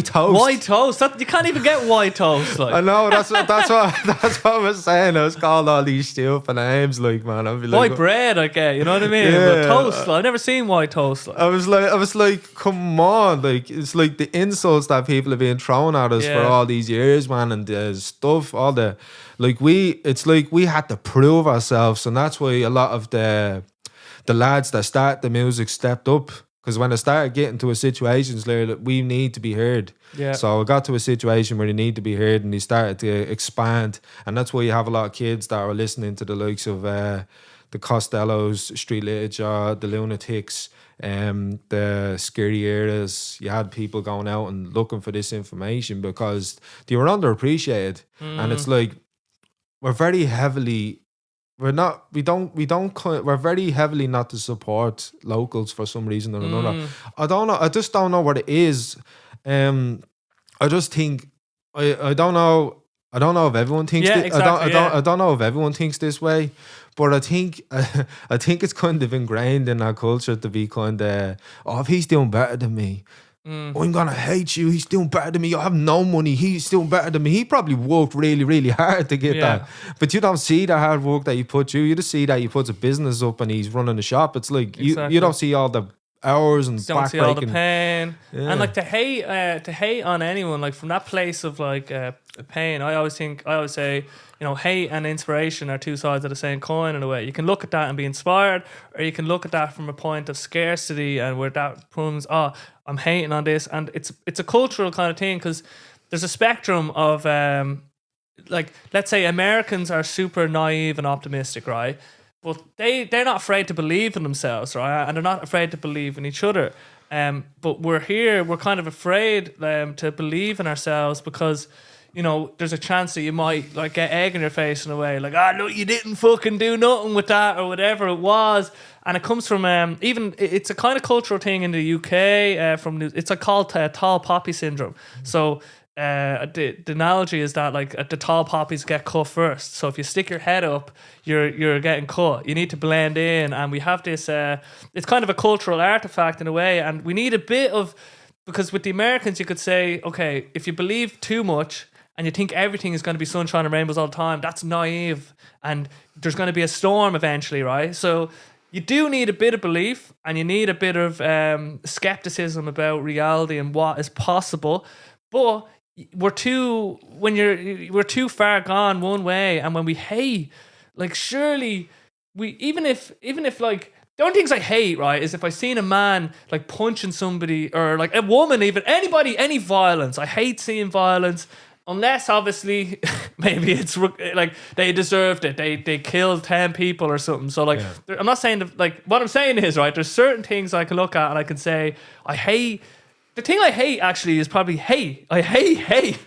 B: toast.
A: White toast. You can't even get white toast. Like.
B: I know. That's what I was saying. I was called all these stupid names. Like, man, I'd be like,
A: white bread. I get. You know what I mean?
B: Yeah.
A: But toast. I've never seen white toast. Like.
B: I was like, come on. Like, it's like the insults that people have been thrown at us for all these years, man, and the stuff. All the it's like we had to prove ourselves, and that's why a lot of the lads that start the music stepped up. Because when I started getting to a situation where we need to be heard. Yeah. So I got to a situation where they need to be heard, and they started to expand. And that's why you have a lot of kids that are listening to the likes of the Costellos, Street Literature, the Lunatics, the Scary Eras. You had people going out and looking for this information because they were underappreciated. And it's like, we're very heavily... We're very heavily not to support locals for some reason or another. I don't know. I just don't know what it is. I just think I don't know. I don't know if everyone thinks.
A: Yeah, exactly,
B: I don't know if everyone thinks this way, but I think it's kind of ingrained in our culture to be kind of, if he's doing better than me, I'm gonna hate you. He's doing better than me. I have no money. He's doing better than me. He probably worked really, really hard to get that. But you don't see the hard work that he put through. You just see that he puts a business up and he's running a shop. It's like you don't see all the hours and
A: don't see all the
B: backbreaking.
A: pain.
B: Yeah.
A: And like to hate on anyone, like from that place of like pain, I always say, you know, hate and inspiration are two sides of the same coin in a way. You can look at that and be inspired, or you can look at that from a point of scarcity and where that proves, oh, I'm hating on this. And it's a cultural kind of thing, because there's a spectrum of like, let's say Americans are super naive and optimistic, right? But they're not afraid to believe in themselves, right? And they're not afraid to believe in each other. But we're kind of afraid to believe in ourselves, because, you know, there's a chance that you might like get egg in your face in a way, like, look, you didn't fucking do nothing with that, or whatever it was. And it comes from even it's a kind of cultural thing in the UK. It's like called tall poppy syndrome. So. The analogy is that like the tall poppies get cut first. So if you stick your head up, you're getting cut. You need to blend in, and we have this. It's kind of a cultural artifact in a way, and we need a bit of, because with the Americans you could say, okay, if you believe too much and you think everything is going to be sunshine and rainbows all the time, that's naive, and there's going to be a storm eventually, right? So you do need a bit of belief, and you need a bit of skepticism about reality and what is possible, but we're too far gone one way. And when we hate, like, surely we even if like, the only things I hate, right, is if I seen a man like punching somebody, or like a woman, even anybody, any violence. I hate seeing violence, unless obviously maybe it's like they deserved it, they killed 10 people or something. So like, I'm not saying that, like, what I'm saying is, right, there's certain things I can look at and I can say I hate. The thing I hate actually is probably hate. I hate.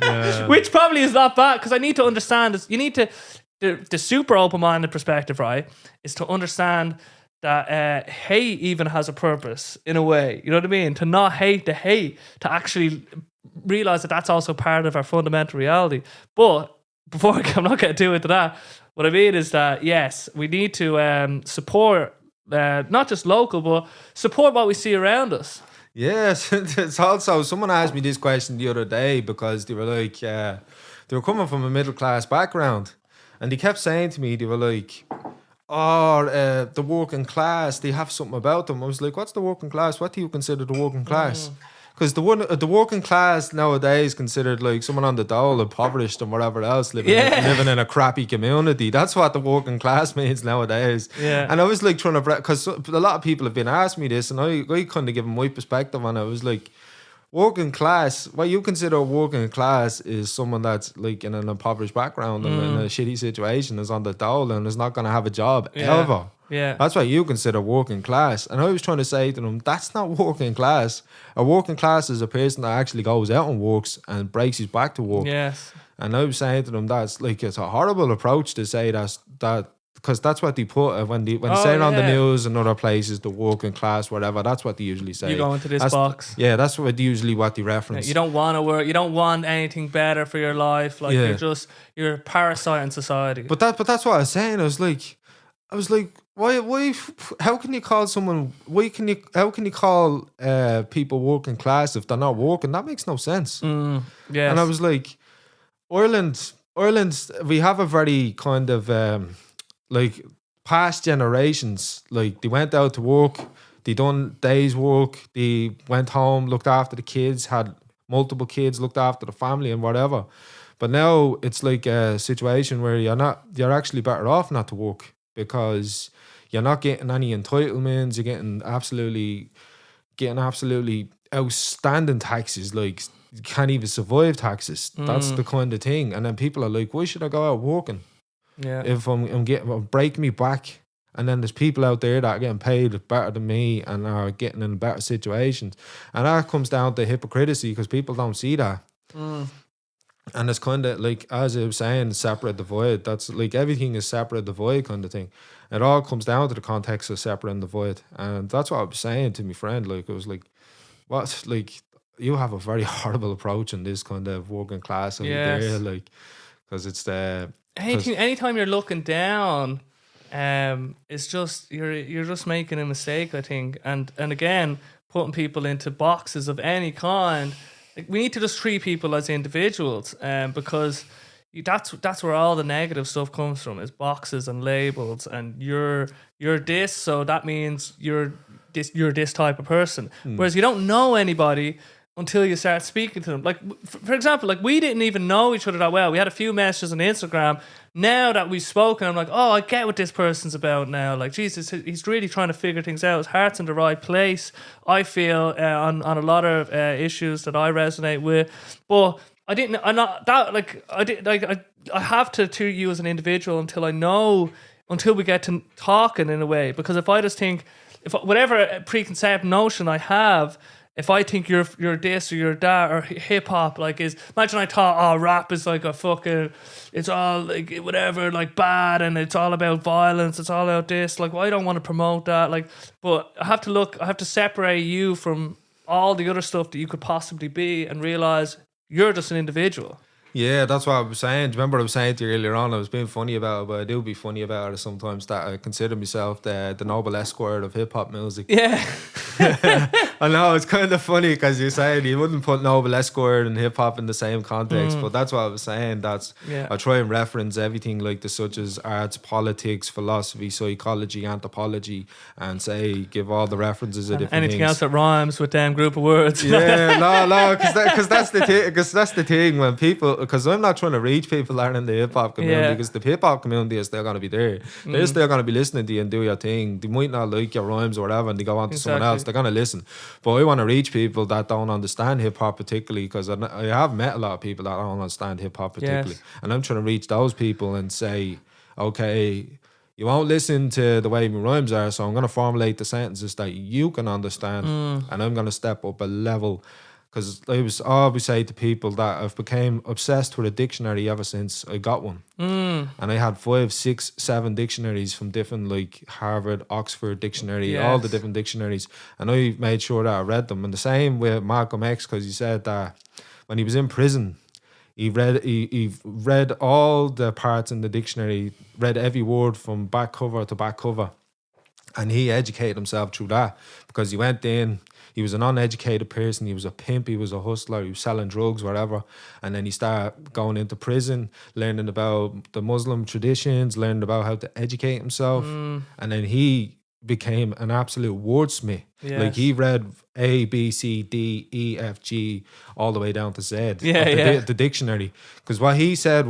A: Yeah. Which probably is not bad, because I need to understand this. You need to, the super open-minded perspective, right, is to understand that hate even has a purpose in a way. You know what I mean? To not hate the hate, to actually realize that that's also part of our fundamental reality. But before I'm not getting too into that, what I mean is that, yes, we need to support not just local, but support what we see around us.
B: Yes, it's also, someone asked me this question the other day, because they were like, they were coming from a middle class background, and they kept saying to me, they were like, the working class, they have something about them. I was like, what's the working class? What do you consider the working class? Because the working class nowadays considered like someone on the dole, impoverished and whatever else, living in a crappy community. That's what the working class means nowadays. Yeah. And I was like trying to, because a lot of people have been asking me this, and I kind of give them my perspective on it. I was like, working class, what you consider a working class is someone that's like in an impoverished background and in a shitty situation, is on the dole and is not going to have a job ever. Yeah. That's what you consider working class. And I was trying to say to them, that's not working class. A working class is a person that actually goes out and works and breaks his back to work. Yes. And I was saying to them, that's like, it's a horrible approach to say that because that's what they put when they say it on the news and other places, the working class, whatever. That's what they usually say.
A: You go into this box.
B: Yeah, that's usually what they reference.
A: You don't want to work. You don't want anything better for your life. Like you're a parasite in society.
B: But that's what I was saying. I was like, why? How can you call someone? How can you call people working class if they're not working? That makes no sense. Yes. And I was like, Ireland. We have a very kind of like past generations. Like, they went out to work, they done days work, they went home, looked after the kids, had multiple kids, looked after the family and whatever. But now it's like a situation where you're actually better off not to work, because you're not getting any entitlements. You're getting absolutely outstanding taxes. Like, you can't even survive taxes. That's the kind of thing. And then people are like, why should I go out working? Yeah. If I'm breaking me back, and then there's people out there that are getting paid better than me and are getting in better situations, and that comes down to hypocrisy, because people don't see that. And it's kind of like, as I was saying, separate divide. That's like, everything is separate divide kind of thing. It all comes down to the context of separate and divide. And that's what I was saying to my friend. Like, I was like, what? Like, you have a very horrible approach in this kind of working class over there. Like, because it's the...
A: Anytime you're looking down, it's just, you're just making a mistake, I think. And again, putting people into boxes of any kind... Like, we need to just treat people as individuals, because that's where all the negative stuff comes from, is boxes and labels, and you're this, so that means you're you're this type of person. Whereas you don't know anybody until you start speaking to them. Like, for example, like we didn't even know each other that well. We had a few messages on Instagram. Now that we've spoken, I'm like, oh, I get what this person's about now. Like, Jesus, he's really trying to figure things out. His heart's in the right place, I feel, on a lot of issues that I resonate with. But I didn't, I'm not that, like, I have to treat you as an individual until we get to talking in a way. Because if I just think, whatever preconceived notion I have, if I think you're this or you're that, or hip hop like is, imagine I thought, rap is like a fucking, it's all like whatever, like bad, and it's all about violence, it's all about this. Like, well, I don't want to promote that. Like, but I have to separate you from all the other stuff that you could possibly be, and realize you're just an individual.
B: Yeah, that's what I was saying. Do you remember what I was saying to you earlier on? I was being funny about it, but I do be funny about it sometimes, that I consider myself the noble escort of hip hop music.
A: Yeah.
B: I know, it's kind of funny because you're saying you wouldn't put noble escort and hip hop in the same context, but that's what I was saying. I try and reference everything like this, such as arts, politics, philosophy, psychology, anthropology, and give all the references of different
A: anything
B: things.
A: else that rhymes with them group of words.
B: Yeah, no, because that's the thing. Because that's the thing when people. Because I'm not trying to reach people that are in the hip hop community, because the hip hop community is still going to be there. They're still going to be listening to you and do your thing. They might not like your rhymes or whatever, and they go on to someone else. They're going to listen. But I want to reach people that don't understand hip hop particularly, because I have met a lot of people that don't understand hip hop particularly, and I'm trying to reach those people and say, okay, you won't listen to the way my rhymes are, so I'm going to formulate the sentences that you can understand, and I'm going to step up a level. Because I always say to people that I've become obsessed with a dictionary ever since I got one. And I had 5, 6, 7 dictionaries from different, like Harvard, Oxford dictionary, all the different dictionaries. And I made sure that I read them. And the same with Malcolm X, because he said that when he was in prison, he read all the parts in the dictionary, read every word from back cover to back cover. And he educated himself through that, because he went in. He was an uneducated person. He was a pimp. He was a hustler. He was selling drugs, whatever. And then he started going into prison, learning about the Muslim traditions, learning about how to educate himself. And then he became an absolute wordsmith. Like, he read A, B, C, D, E, F, G, all the way down to Z. The dictionary. Because what he said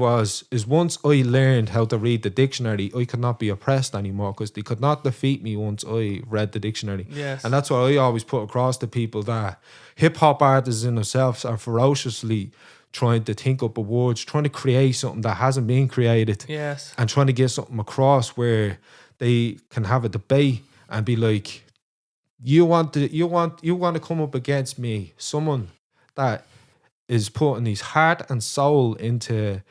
B: is once I learned how to read the dictionary, I could not be oppressed anymore, because they could not defeat me once I read the dictionary. And that's what I always put across to people, that hip-hop artists in themselves are ferociously trying to think up words, trying to create something that hasn't been created, and trying to get something across where they can have a debate and be like, you want to come up against me, someone that is putting his heart and soul into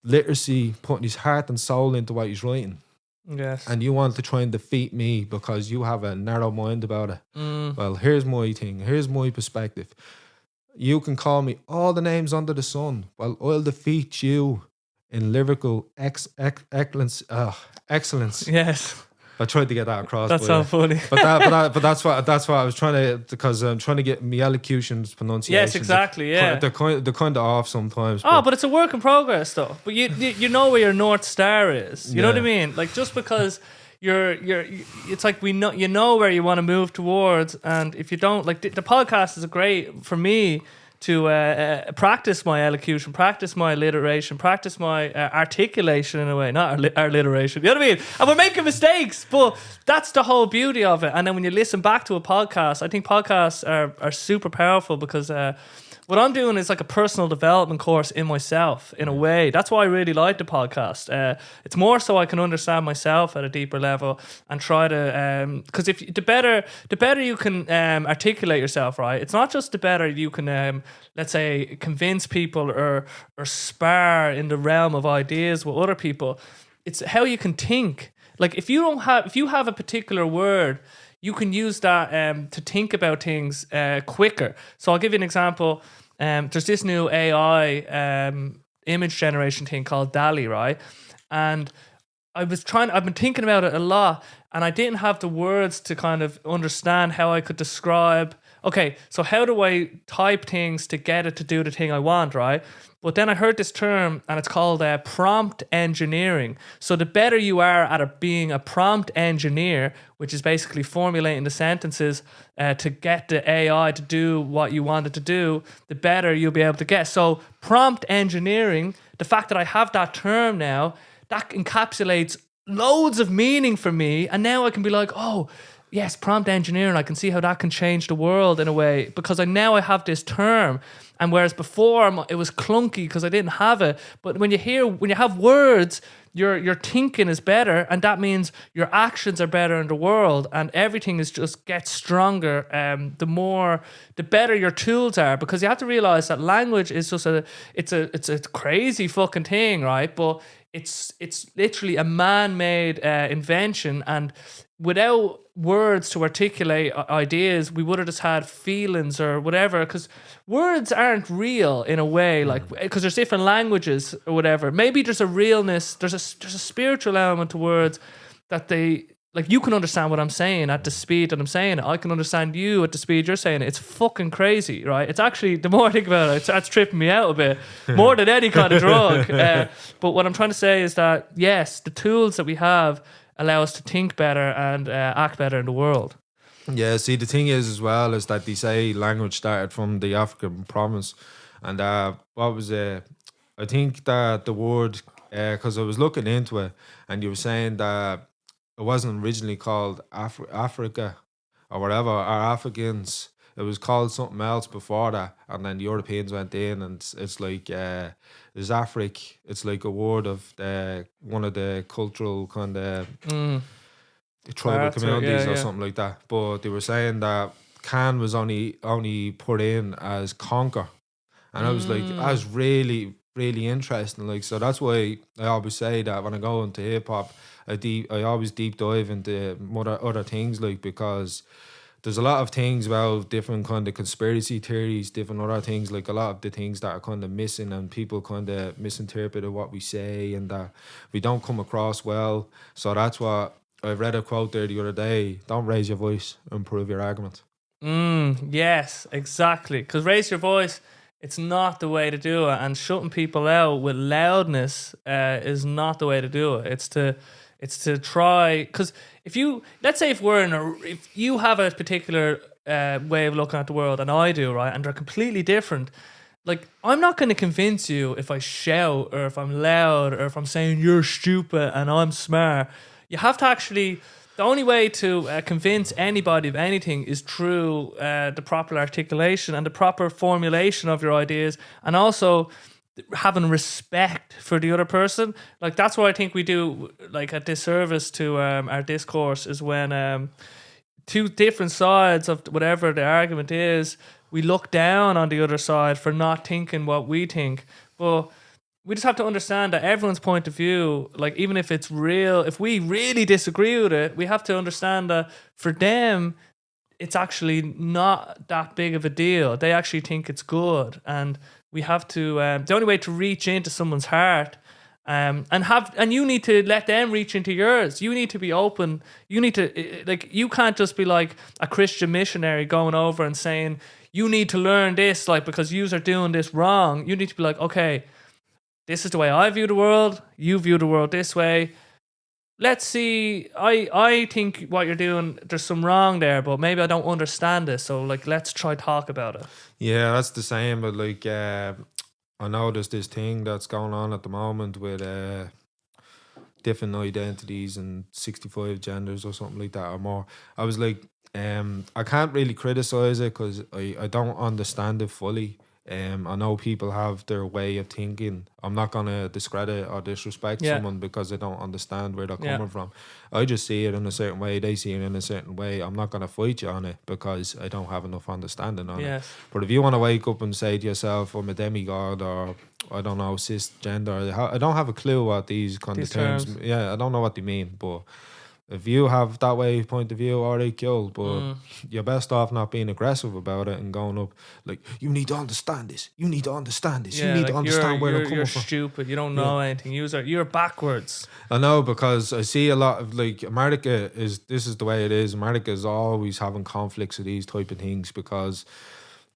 B: literacy, putting his heart and soul into what he's writing. And you want to try and defeat me because you have a narrow mind about it. Well, here's my thing. Here's my perspective. You can call me all the names under the sun. Well, I'll defeat you in lyrical excellence.
A: Yes.
B: I tried to get that across.
A: That's so funny.
B: But that's what I was trying to, because I'm trying to get my elocutions, pronunciation.
A: Yes, exactly. Yeah,
B: they're kind of off sometimes.
A: But it's a work in progress, though. But you know where your North Star is. You know what I mean? Like, just because you're it's like you know where you want to move towards, and if you don't, like, the podcast is great for me to practice my elocution, practice my alliteration, practice my articulation in a way, not our alliteration. You know what I mean? And we're making mistakes, but that's the whole beauty of it. And then when you listen back to a podcast, I think podcasts are super powerful, because what I'm doing is like a personal development course in myself, in a way. That's why I really like the podcast. It's more so I can understand myself at a deeper level and try to, because if the better you can articulate yourself, right? It's not just the better you can, let's say, convince people or spar in the realm of ideas with other people. It's how you can think. Like, if you have a particular word, you can use that to think about things quicker. So I'll give you an example. There's this new AI image generation thing called DALL-E, right? And I've been thinking about it a lot, and I didn't have the words to kind of understand how I could describe okay, so how do I type things to get it to do the thing I want, right? But then I heard this term, and it's called prompt engineering. So the better you are at being a prompt engineer, which is basically formulating the sentences to get the AI to do what you want it to do, the better you'll be able to get. So prompt engineering, the fact that I have that term now, that encapsulates loads of meaning for me. And now I can be like, oh, yes, prompt engineering, I can see how that can change the world in a way, because I have this term. And whereas before it was clunky because I didn't have it. But when you have words, your thinking is better, and that means your actions are better in the world, and everything is just gets stronger. The better your tools are, because you have to realize that language is just it's a crazy fucking thing, right? But it's literally a man-made invention, and without words to articulate ideas, we would have just had feelings or whatever, because words aren't real in a way, like, because there's different languages or whatever. Maybe there's a realness, there's a spiritual element to words that they, like, you can understand what I'm saying at the speed that I'm saying it. I can understand you at the speed you're saying it. It's fucking crazy, right? It's actually, the more I think about it, that's tripping me out a bit, more than any kind of drug. But what I'm trying to say is that, yes, the tools that we have allow us to think better and act better in the world.
B: Yeah, see, the thing is as well is that they say language started from the African province, and what was it? I think that the word, because I was looking into it, and you were saying that it wasn't originally called Africa or whatever, or Africans. It was called something else before that, and then the Europeans went in, and it's like there's Afric. It's like a word of one of the cultural kind of tribal communities or something like that. But they were saying that Can was only put in as conquer, and I was like, that's really really interesting. Like, so that's why I always say that when I go into hip hop, I always deep dive into other things, like, because there's a lot of things about different kind of conspiracy theories, different other things, like a lot of the things that are kind of missing, and people kind of misinterpret what we say, and that we don't come across well. So that's what I read a quote there the other day: don't raise your voice, improve your argument.
A: Yes, exactly. Because raise your voice, it's not the way to do it, and shutting people out with loudness is not the way to do it. It's to try, because if you, let's say if you have a particular way of looking at the world, and I do, right, and they're completely different, like, I'm not going to convince you if I shout or if I'm loud or if I'm saying you're stupid and I'm smart. You have to actually, the only way to convince anybody of anything is through the proper articulation and the proper formulation of your ideas, and also having respect for the other person. Like, that's what I think we do, like, a disservice to our discourse, is when two different sides of whatever the argument is, we look down on the other side for not thinking what we think. But we just have to understand that everyone's point of view, like, even if it's real, if we really disagree with it, we have to understand that for them, it's actually not that big of a deal. They actually think it's good, and we have to. The only way to reach into someone's heart, and you need to let them reach into yours. You need to be open. You need to, like, you can't just be like a Christian missionary going over and saying you need to learn this, like, because yous are doing this wrong. You need to be like, okay, this is the way I view the world. You view the world this way. Let's see, I think what you're doing, there's some wrong there, but maybe I don't understand this, so, like, let's try talk about it.
B: Yeah, that's the same, but, like, I know there's this thing that's going on at the moment with different identities and 65 genders or something like that, or more. I was like, I can't really criticize it because I don't understand it fully. I know people have their way of thinking. I'm not going to discredit or disrespect someone because I don't understand where they're coming from. I just see it in a certain way. They see it in a certain way. I'm not going to fight you on it because I don't have enough understanding on it. But if you want to wake up and say to yourself, I'm a demigod, or, I don't know, cisgender, I don't have a clue what these kind of terms. Yeah, I don't know what they mean. But if you have that way point of view, all right, cool. But you're best off not being aggressive about it and going up like, you need to understand this. You need to understand this.
A: Yeah,
B: you need
A: like
B: to understand where I'm coming
A: you're
B: from.
A: stupid. You don't know anything. You're backwards.
B: I know, because I see a lot of like America this is the way it is. America is always having conflicts with these type of things because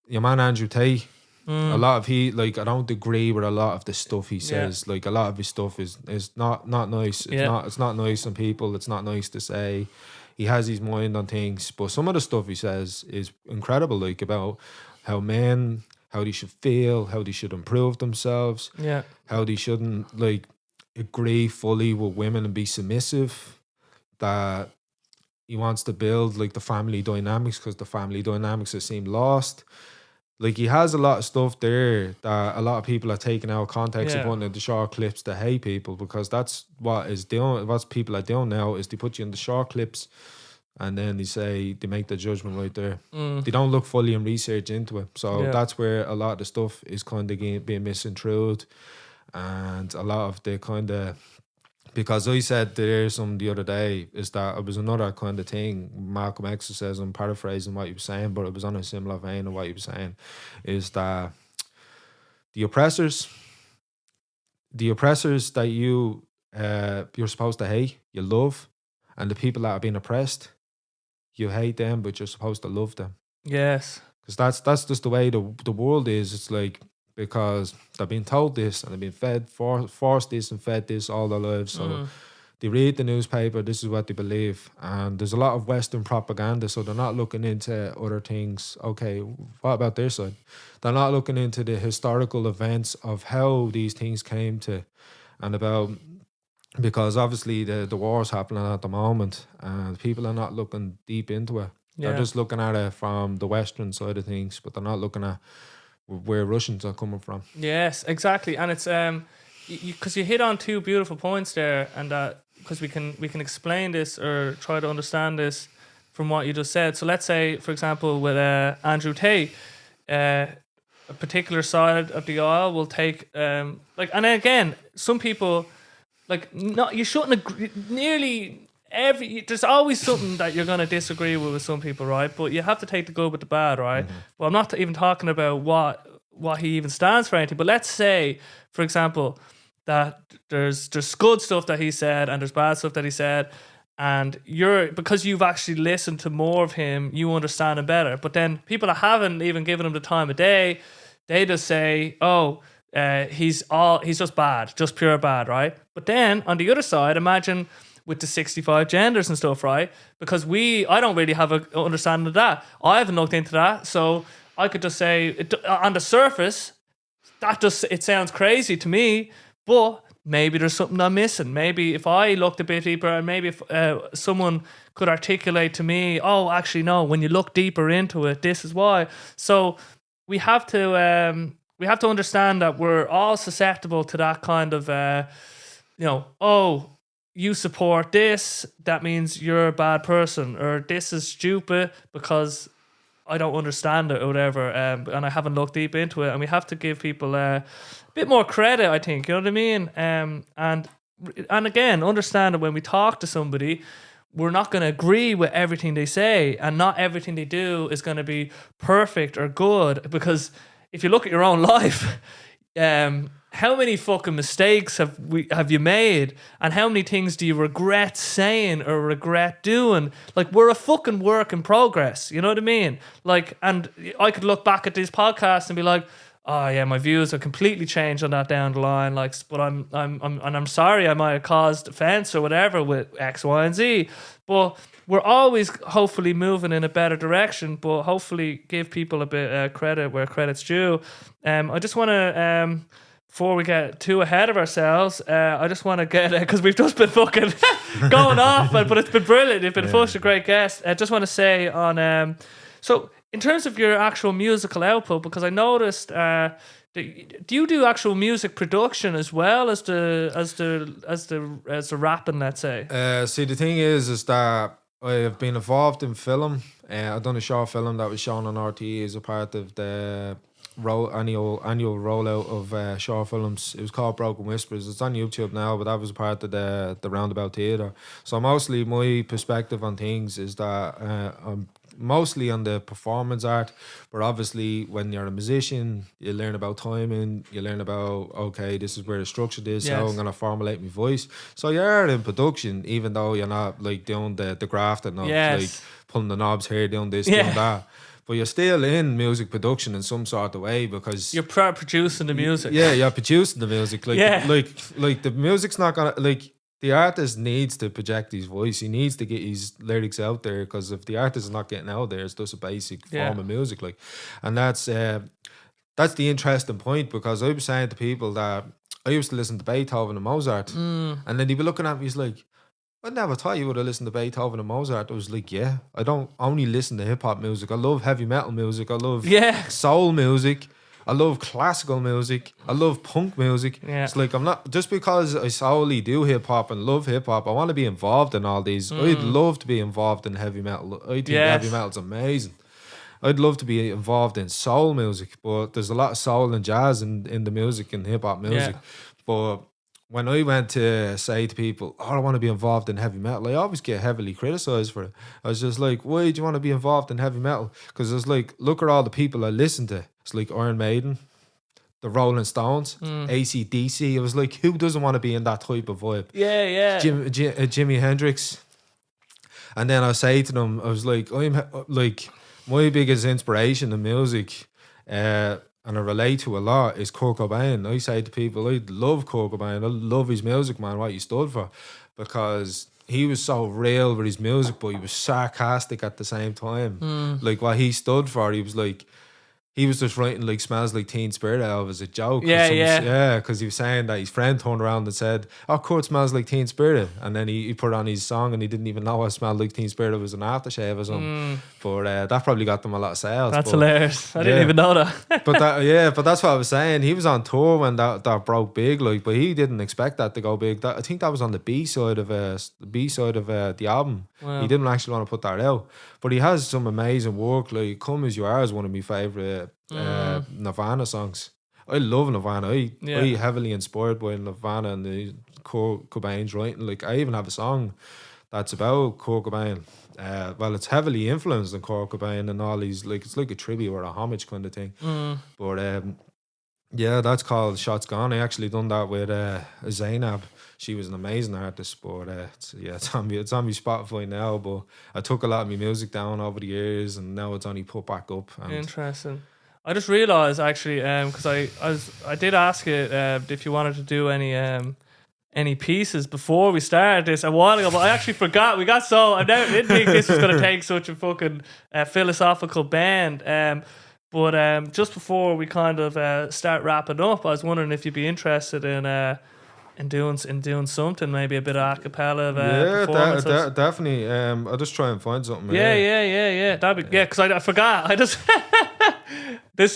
B: your man Andrew Tate, a lot of I don't agree with a lot of the stuff he says. Like a lot of his stuff is not nice. It's not nice on people. It's not nice to say. He has his mind on things, but some of the stuff he says is incredible. Like about how they should feel, how they should improve themselves.
A: Yeah.
B: How they shouldn't like agree fully with women and be submissive. That he wants to build like the family dynamics because the family dynamics have seemed lost. Like he has a lot of stuff there that a lot of people are taking out of context and putting in the short clips to hate people, because that's what people are doing now is they put you in the short clips and then they make the judgment right there. They don't look fully and research into it. So that's where a lot of the stuff is kind of being misinterpreted, and a lot of the kind of, because I said there's some the other day is that it was another kind of thing Malcolm X says, I'm paraphrasing what he was saying, but it was on a similar vein of what he was saying, is that the oppressors that you're supposed to hate, you love, and the people that are being oppressed, you hate them, but you're supposed to love them.
A: Yes.
B: Because that's just the way the world is. It's like, because they've been told this and they've been fed, forced this and fed this all their lives. So they read the newspaper, this is what they believe. And there's a lot of Western propaganda, so they're not looking into other things. Okay, what about their side? They're not looking into the historical events of how these things came to, and about, because obviously the war's happening at the moment and people are not looking deep into it. They're just looking at it from the Western side of things, but they're not looking at where Russians are coming from.
A: Yes, exactly. And it's because you hit on two beautiful points there, and because we can explain this or try to understand this from what you just said. So let's say, for example, with Andrew Tate, a particular side of the aisle will take and again, some people you shouldn't agree. Nearly there's always something that you're going to disagree with some people, right? But you have to take the good with the bad, right? Well, I'm not even talking about what he even stands for anything, but let's say, for example, that there's good stuff that he said and there's bad stuff that he said, and because you've actually listened to more of him, you understand him better. But then people that haven't even given him the time of day, they just say, he's just bad, just pure bad, right? But then on the other side, imagine with the 65 genders and stuff, right? Because I don't really have an understanding of that. I haven't looked into that, so I could just say, on the surface, it sounds crazy to me, but maybe there's something I'm missing. Maybe if I looked a bit deeper, and maybe if someone could articulate to me, oh, actually, no, when you look deeper into it, this is why. So we have to understand that we're all susceptible to that kind of, you support this, that means you're a bad person, or this is stupid because I don't understand it or whatever, and I haven't looked deep into it. And we have to give people a bit more credit, I think, you know what I mean? And again, understand that when we talk to somebody, we're not going to agree with everything they say, and not everything they do is going to be perfect or good, because if you look at your own life, how many fucking mistakes have you made, and how many things do you regret saying or regret doing? Like, we're a fucking work in progress, you know what I mean? Like, and I could look back at this podcast and be like, oh yeah, my views have completely changed on that down the line. Like, but I'm sorry, I might have caused offense or whatever with X, Y, and Z. But we're always hopefully moving in a better direction. But hopefully give people a bit of credit where credit's due. I just want to. Before we get too ahead of ourselves, I just want to get, because we've just been fucking going off, but it's been brilliant. You've been such a great guest. I just want to say so in terms of your actual musical output, because I noticed, do you do actual music production as well as the rapping, let's say?
B: See, the thing is that I have been involved in film. I've done a short film that was shown on RTE as a part of the annual rollout of short films. It was called Broken Whispers. It's on YouTube now, but that was part of the Roundabout Theatre. So mostly my perspective on things is that I'm mostly on the performance art, but obviously when you're a musician, you learn about timing, you learn about, okay, this is where the structure is, how I'm going to formulate my voice. So you're in production, even though you're not like doing the grafting of like pulling the knobs here, doing this, doing that. But you're still in music production in some sort of way, because
A: you're producing the music.
B: Yeah, you're producing the music. Like the music's not gonna, like, the artist needs to project his voice. He needs to get his lyrics out there, because if the artist is not getting out there, it's just a basic form of music. Like, and that's the interesting point, because I was saying to people that I used to listen to Beethoven and Mozart, and then they'd be looking at me, he's like, I never thought you would have listened to Beethoven and Mozart. I was like, yeah, I don't only listen to hip hop music. I love heavy metal music. I love soul music. I love classical music. I love punk music. Yeah. It's like, I'm not, just because I solely do hip hop and love hip hop, I want to be involved in all these. I'd love to be involved in heavy metal. I think heavy metal's amazing. I'd love to be involved in soul music, but there's a lot of soul and jazz in the music and hip hop music. Yeah. But when I went to say to people, oh, I want to be involved in heavy metal, I always get heavily criticized for it. I was just like, why do you want to be involved in heavy metal? Because it's like, look at all the people I listen to. It's like Iron Maiden, the Rolling Stones, AC/DC. It was like, who doesn't want to be in that type of vibe?
A: Yeah.
B: Jimi Hendrix. And then I say to them, I was like, I'm like, my biggest inspiration in music, and I relate to a lot, is Kurt Cobain. I say to people, I love Kurt Cobain. I love his music, man, what he stood for, because he was so real with his music, but he was sarcastic at the same time. Like, what he stood for, he was like, he was just writing like Smells Like Teen Spirit out of as a joke. Because he was saying that his friend turned around and said, oh, Kurt smells like Teen Spirit. And then he put on his song and he didn't even know what Smelled Like Teen Spirit was, an aftershave or something. But that probably got them a lot of sales.
A: That's hilarious. I didn't even know that.
B: but that's what I was saying. He was on tour when that broke big, like, but he didn't expect that to go big. I think that was on the B side of the album. Wow. He didn't actually want to put that out. But he has some amazing work. Like Come As You Are is one of my favourite Nirvana songs. I love Nirvana. I heavily inspired by Nirvana and the Kurt Cobain's writing. Like, I even have a song that's about Kurt Cobain. Well, it's heavily influenced on Kurt Cobain and all these, like, it's like a tribute or a homage kind of thing. But that's called Shots Gone. I actually done that with Zainab. She was an amazing artist, but it's on me Spotify now. But I took a lot of my music down over the years, and now it's only put back up.
A: Interesting. I just realised actually, because I did ask you if you wanted to do any pieces before we started this a while ago, but I actually forgot. I didn't think this was going to take such a fucking philosophical bend. But just before we kind of start wrapping up, I was wondering if you'd be interested in doing something, maybe a bit of acapella performances.
B: Definitely. I'll just try and find something.
A: Yeah. That'd be because I forgot. I just this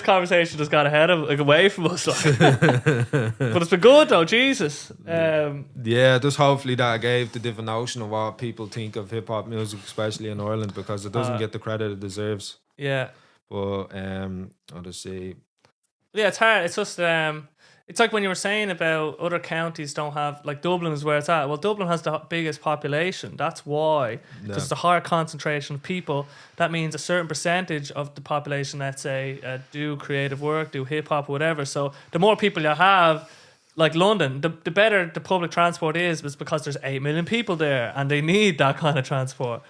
A: conversation just got away from us. But it's been good though, Jesus.
B: Just hopefully that gave the different notion of what people think of hip hop music, especially in Ireland, because it doesn't get the credit it deserves.
A: Yeah.
B: But I'll just say.
A: Yeah, it's hard. It's just it's like when you were saying about other counties don't have, like Dublin is where it's at. Well, Dublin has the biggest population. That's why. There's a higher concentration of people. That means a certain percentage of the population, let's say, do creative work, do hip hop, whatever. So the more people you have, like London, the better the public transport is because there's 8 million people there and they need that kind of transport.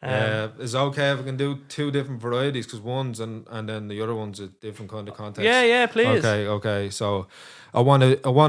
B: It's okay if we can do two different varieties, because one's and then the other one's a different kind of context.
A: Yeah, please.
B: Okay. So I want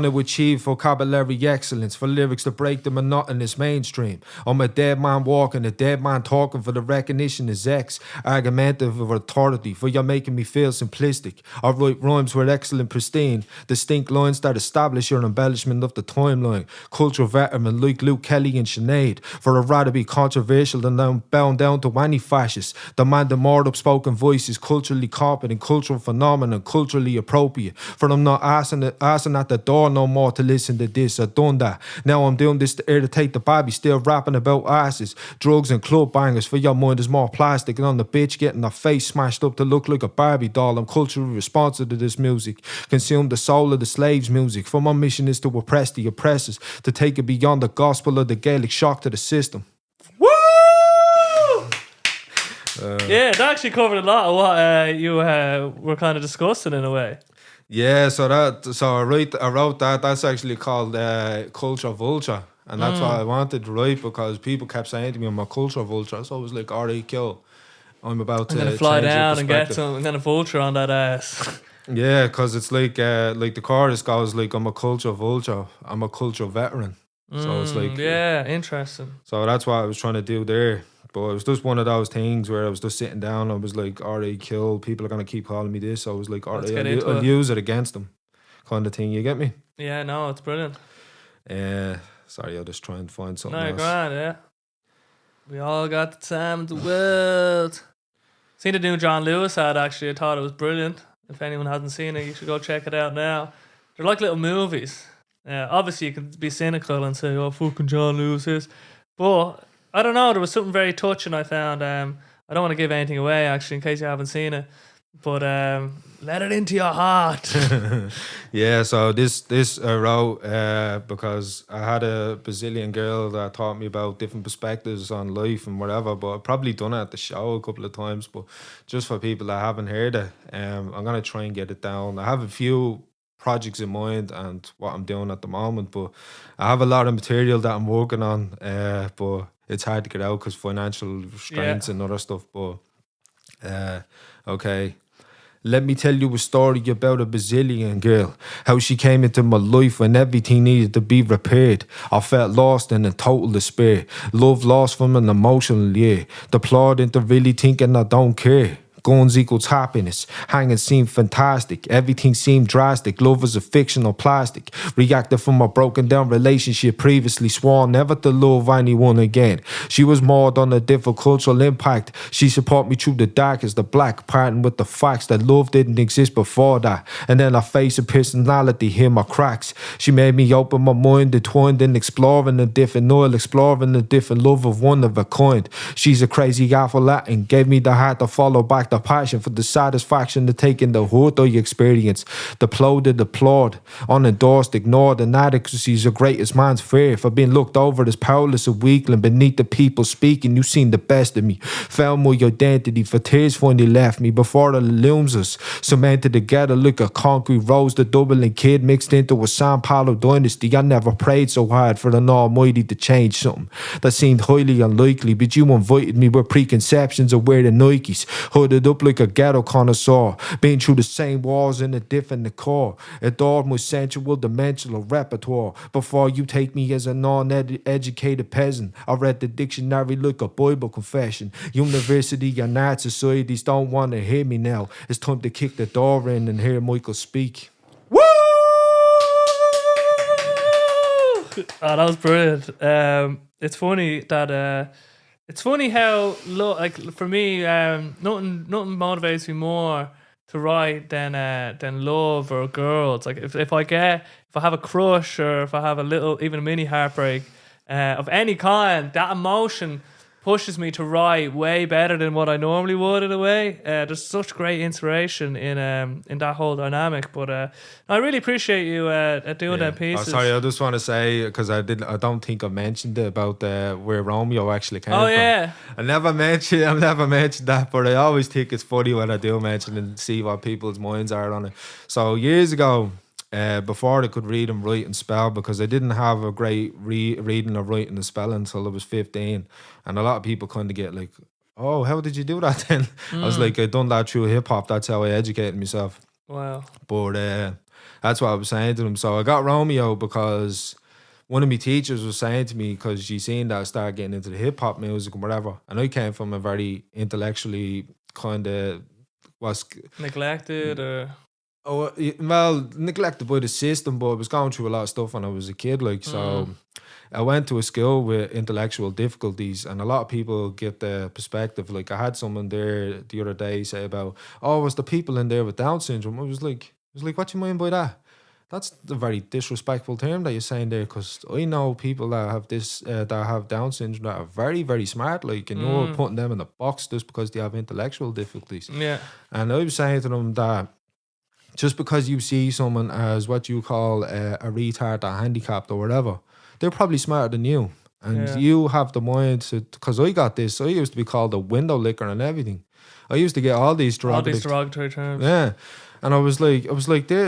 B: to achieve vocabulary excellence for lyrics to break the monotonous mainstream. I'm a dead man walking, a dead man talking, for the recognition is X. Argumentative of authority, for you're making me feel simplistic. I write rhymes with excellent, pristine, distinct lines that establish your embellishment of the timeline. Cultural veteran like Luke Kelly and Sinead, for I'd rather be controversial than unbound bowing down to any fascist. Demanding more outspoken voices, culturally competent, cultural phenomenon, culturally appropriate. For them not asking at the door no more to listen to this. I've done that. Now I'm doing this to irritate the baby, still rapping about asses, drugs and club bangers. For your mind is more plastic than on the bitch getting her face smashed up to look like a Barbie doll. I'm culturally responsive to this music. Consume the soul of the slaves' music. For my mission is to oppress the oppressors, to take it beyond the gospel of the Gaelic shock to the system.
A: Woo! Yeah, it actually covered a lot of what you were kind of discussing in a way.
B: Yeah, so I wrote that. That's actually called Culture Vulture, and that's what I wanted to write because people kept saying to me, "I'm a culture vulture." So I was like, "Alright, cool. I'm about to
A: fly
B: change your
A: down and get
B: perspective."
A: some kind of vulture on that ass.
B: Yeah, because it's like the chorus goes like, "I'm a culture vulture. I'm a culture veteran." So it's like,
A: yeah, interesting.
B: So that's what I was trying to do there. But it was just one of those things where I was just sitting down. I was like, "Alright, kill. People are gonna keep calling me this." So I was like, "Alright, I'll use it against them," kind of thing. You get me?
A: Yeah, no, it's brilliant.
B: Sorry, I'll just try and find something
A: No,
B: else.
A: grand, yeah. We all got the time in the world. Seen the new John Lewis ad, actually. I thought it was brilliant. If anyone hasn't seen it, you should go check it out now. They're like little movies. Obviously, you can be cynical and say, "Oh, fucking John Lewis is." But, I don't know, there was something very touching I found. I don't want to give anything away, actually, in case you haven't seen it. But let it into your heart.
B: Yeah, so this I wrote because I had a Brazilian girl that taught me about different perspectives on life and whatever, but I've probably done it at the show a couple of times, but just for people that haven't heard it, I'm going to try and get it down. I have a few projects in mind and what I'm doing at the moment, but I have a lot of material that I'm working on, but it's hard to get out because financial restraints and other stuff, but okay. Let me tell you a story about a Brazilian girl. How she came into my life when everything needed to be repaired. I felt lost and in total despair. Love lost from an emotional year. Deplored into really thinking I don't care. Guns equals happiness. Hanging seemed fantastic. Everything seemed drastic. Love was a fictional plastic. Reacted from a broken down relationship. Previously sworn never to love anyone again. She was more than a different cultural impact. She supported me through the darkest, the black, parting with the facts that love didn't exist before that. And then I faced a personality, hear my cracks. She made me open my mind, entwined in exploring a different oil, exploring a different love of one of a kind. She's a crazy Afro Latin, gave me the heart to follow back the passion for the satisfaction of taking the hurt of your experience. Deplored, unendorsed, ignored, inadequacies of greatest man's fear. For being looked over as powerless, a weakling beneath the people speaking. You seen the best of me. Found my identity, for tears finally left me before the looms us. Cemented together like a concrete rose. The Dublin kid mixed into a San Paulo dynasty. I never prayed so hard for an almighty to change something that seemed highly unlikely, but you invited me with preconceptions of wearing Nikes. Hooded up like a ghetto connoisseur, been through the same walls in a different decor. Adored my sensual dimensional repertoire. Before you take me as a non-educated peasant, I read the dictionary like a Bible confession. University and art societies don't want to hear me now. It's time to kick the door in and hear Michael speak.
A: Woo! Oh, that was brilliant. It's funny that it's funny how like for me, nothing motivates me more to write than love or girls. Like if I have a crush or if I have a little, even a mini heartbreak of any kind, that emotion pushes me to write way better than what I normally would in a way. There's such great inspiration in that whole dynamic. But I really appreciate you doing them pieces.
B: Oh, sorry, I just want to say, because I don't think I mentioned it about where Romeo actually came from.
A: Oh yeah.
B: I've never mentioned that, but I always think it's funny when I do mention it and see what people's minds are on it. So years ago, before I could read and write and spell, because I didn't have a great reading or writing and spelling until I was 15, and a lot of people kind of get like, "Oh, how did you do that then?" I was like, I done that through hip hop. That's how I educated myself.
A: Wow.
B: But that's what I was saying to them. So I got Romeo because one of my teachers was saying to me, because she seen that I started getting into the hip hop music and whatever, and I came from a very intellectually kind of was
A: neglected or
B: Oh, well, neglected by the system, but I was going through a lot of stuff when I was a kid. Like, so I went to a school with intellectual difficulties, and a lot of people get the perspective. Like, I had someone there the other day say about, oh, was the people in there with Down syndrome? I was like, what do you mean by that? That's a very disrespectful term that you're saying there, because I know people that have this, that have Down syndrome that are very, very smart, like, and you're putting them in a box just because they have intellectual difficulties.
A: Yeah.
B: And I was saying to them that just because you see someone as what you call a retard or handicapped or whatever, they're probably smarter than you. And you have the mind to, because I got this, I used to be called a window licker and everything. I used to get all these
A: derogatory terms.
B: Yeah. And I was like,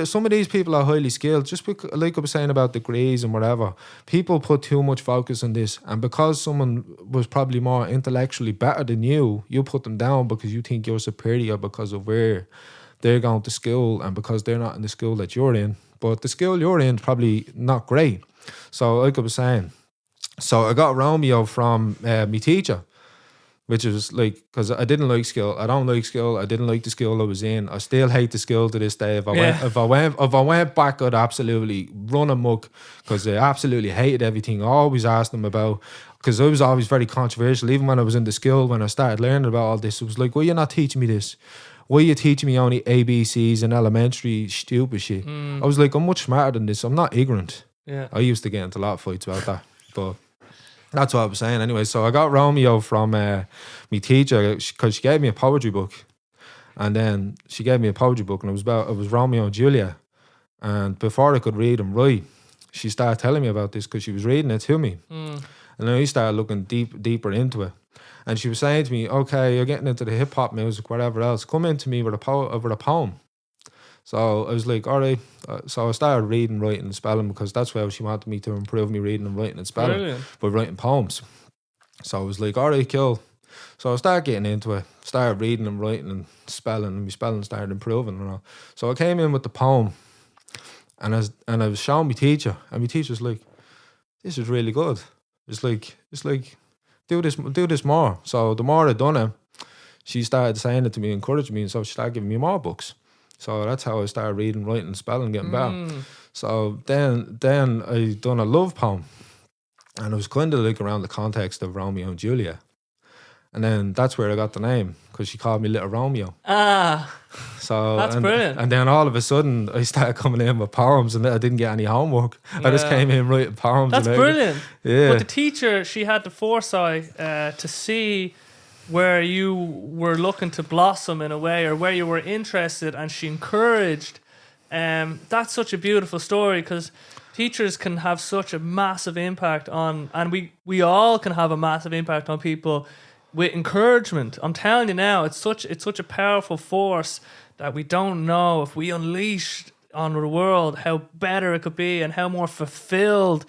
B: some of these people are highly skilled, just because, like I was saying about degrees and whatever, people put too much focus on this. And because someone was probably more intellectually better than you, you put them down because you think you're superior because of where they're going to school and because they're not in the school that you're in. But the school you're in is probably not great. So like I was saying, so I got Romeo from my teacher, which is like, because I didn't like school. I don't like school. I didn't like the school I was in. I still hate the school to this day. If I went back, I'd absolutely run amok, because I absolutely hated everything. I always asked them about, because I was always very controversial. Even when I was in the school, when I started learning about all this, it was like, why are you not teaching me this? Why are you teaching me only ABCs and elementary stupid shit? I was like, I'm much smarter than this. I'm not ignorant.
A: Yeah.
B: I used to get into a lot of fights about that. But that's what I was saying anyway. So I got Romeo from my teacher, because she gave me a poetry book. And then she gave me a poetry book, and it was Romeo and Juliet. And before I could read and write, she started telling me about this because she was reading it to me. And then I started looking deeper into it. And she was saying to me, okay, you're getting into the hip hop music, whatever else, come into me with a poem. So I was like, all right. So I started reading, writing, and spelling, because that's where she wanted me to improve me reading and writing and spelling by writing poems. So I was like, all right, cool. So I started getting into it, started reading and writing and spelling, and my spelling started improving and all. So I came in with the poem, and I was showing my teacher, and my teacher was like, this is really good. It's like do this more. So the more I done it, she started saying it to me, encouraging me, and so she started giving me more books. So that's how I started reading, writing, and spelling, getting better. So then I done a love poem, and it was kind of like around the context of Romeo and Juliet. And then that's where I got the name, because she called me Little Romeo. So
A: that's brilliant.
B: And then all of a sudden, I started coming in with poems, and I didn't get any homework. I just came in writing poems.
A: That's brilliant.
B: Yeah.
A: But the teacher, she had the foresight to see where you were looking to blossom in a way, or where you were interested, and she encouraged. That's such a beautiful story, because teachers can have such a massive impact on, and we all can have a massive impact on people with encouragement. I'm telling you now, it's such a powerful force that we don't know if we unleashed on the world how better it could be, and how more fulfilled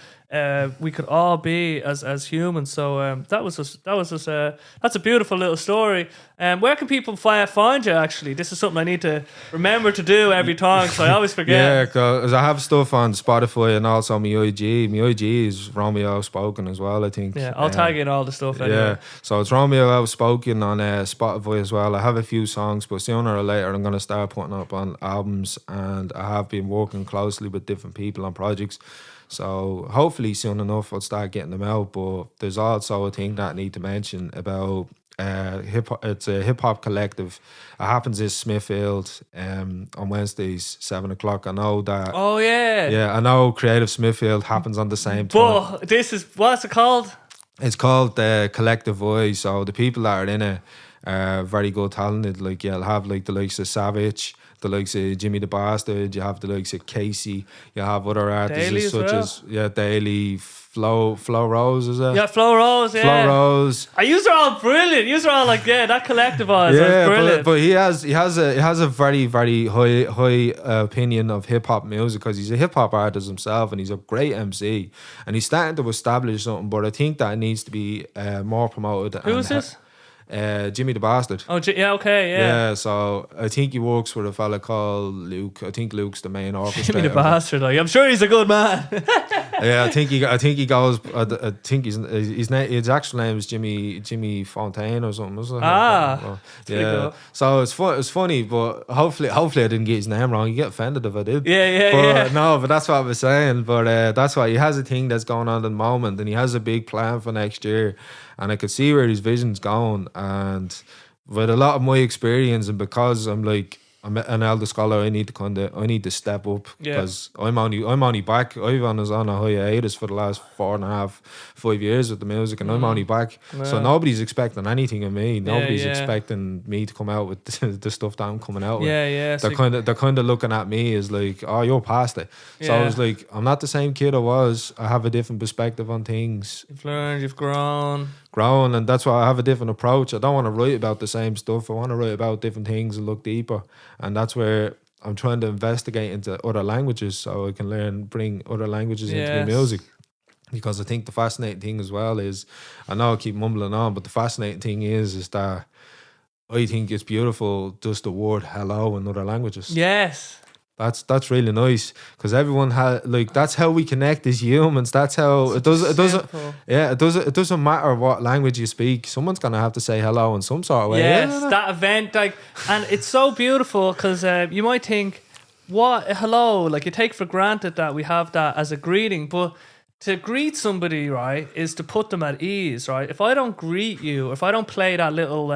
A: we could all be as humans. So that's a beautiful little story. Where can people find you? Actually, this is something I need to remember to do every time, because I always forget.
B: Yeah, because I have stuff on Spotify and also my IG. My IG is Romeo Outspoken as well, I think.
A: Yeah, I'll tag in all the stuff anyway.
B: Yeah, so it's Romeo Outspoken on Spotify as well. I have a few songs, but sooner or later I'm going to start putting up on albums, and I have been working closely with different people on projects. So hopefully soon enough I'll start getting them out. But there's also a thing that I need to mention about hip-hop. It's a hip-hop collective. It happens in Smithfield on Wednesdays, 7 o'clock. I know that.
A: Oh yeah.
B: Yeah, I know Creative Smithfield happens on the same time.
A: But this is, what's it called?
B: It's called Collectiveyez. So the people that are in it are very good, talented. Like, you'll have like the likes of Savage, the likes of Jimmy the Bastard, you have the likes of Casey, you have other artists such as Daily, Flo Rose, is it?
A: Yeah, Flo Rose, yeah.
B: Flo Rose.
A: Yous are all brilliant. Yous are all like, that Collectiveyez, that's brilliant.
B: But he has a very, very high opinion of hip hop music, because he's a hip hop artist himself, and he's a great MC, and he's starting to establish something. But I think that it needs to be more promoted.
A: Who is this?
B: Jimmy the Bastard.
A: Oh, yeah, okay, yeah.
B: Yeah, so I think he works with a fella called Luke. I think Luke's the main orchestrator.
A: Jimmy the Bastard, like, I'm sure he's a good man.
B: Yeah, I think he goes. I think his actual name is Jimmy Fontaine or something. Isn't it?
A: Ah,
B: yeah.
A: cool.
B: So it's funny, but hopefully I didn't get his name wrong. You get offended if I did.
A: Yeah.
B: No, but that's what I was saying. But that's why he has a thing that's going on at the moment, and he has a big plan for next year, and I could see where his vision's going. And with a lot of my experience, and because I'm an elder scholar, I need to step up because I'm only back. Was on a hiatus for the last 4.5-5 years with the music, and I'm only back. So nobody's expecting anything of me. Nobody's expecting me to come out with the stuff that I'm coming out with. They're kind of looking at me as like, oh, you're past it. So I was like, I'm not the same kid I was. I have a different perspective on things.
A: You've learned, you've grown,
B: and that's why I have a different approach. I don't want to write about the same stuff. I want to write about different things and look deeper, and that's where I'm trying to investigate into other languages so I can bring other languages into the music. Because I think the fascinating thing as well is, I know I keep mumbling on, but the fascinating thing is that I think it's beautiful just the word hello in other languages.
A: Yes.
B: That's really nice because everyone has that's how we connect as humans. That's how it doesn't matter what language you speak. Someone's gonna have to say hello in some sort of way.
A: Yes, that event and it's so beautiful because you might think, what hello? You take for granted that we have that as a greeting, but to greet somebody, right, is to put them at ease, right? If I don't greet you, if I don't play that little,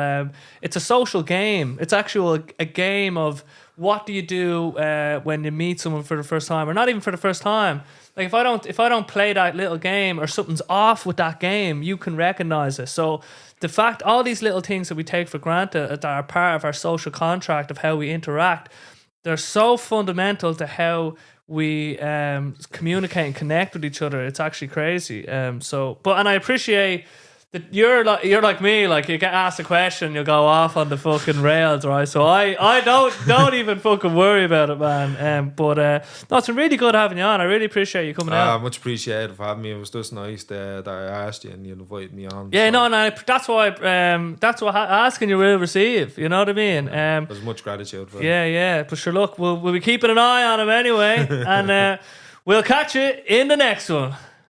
A: it's a social game. It's actually a game of what do you do when you meet someone for the first time, or not even for the first time. If I don't play that little game, or something's off with that game, you can recognize it. So the fact, all these little things that we take for granted that are part of our social contract of how we interact, they're so fundamental to how we communicate and connect with each other. It's actually crazy. And I appreciate that you're like me. You get asked a question, you'll go off on the fucking rails, right? So I don't even fucking worry about it, man. No, it's been really good having you on. I really appreciate you coming out.
B: Much appreciated for having me. It was just nice that I asked you and you invited me on.
A: Yeah, so. No, that's what asking you will receive. You know what I mean?
B: There's much gratitude for it.
A: Yeah. But sure, look, we'll be keeping an eye on him anyway, and we'll catch you in the next one.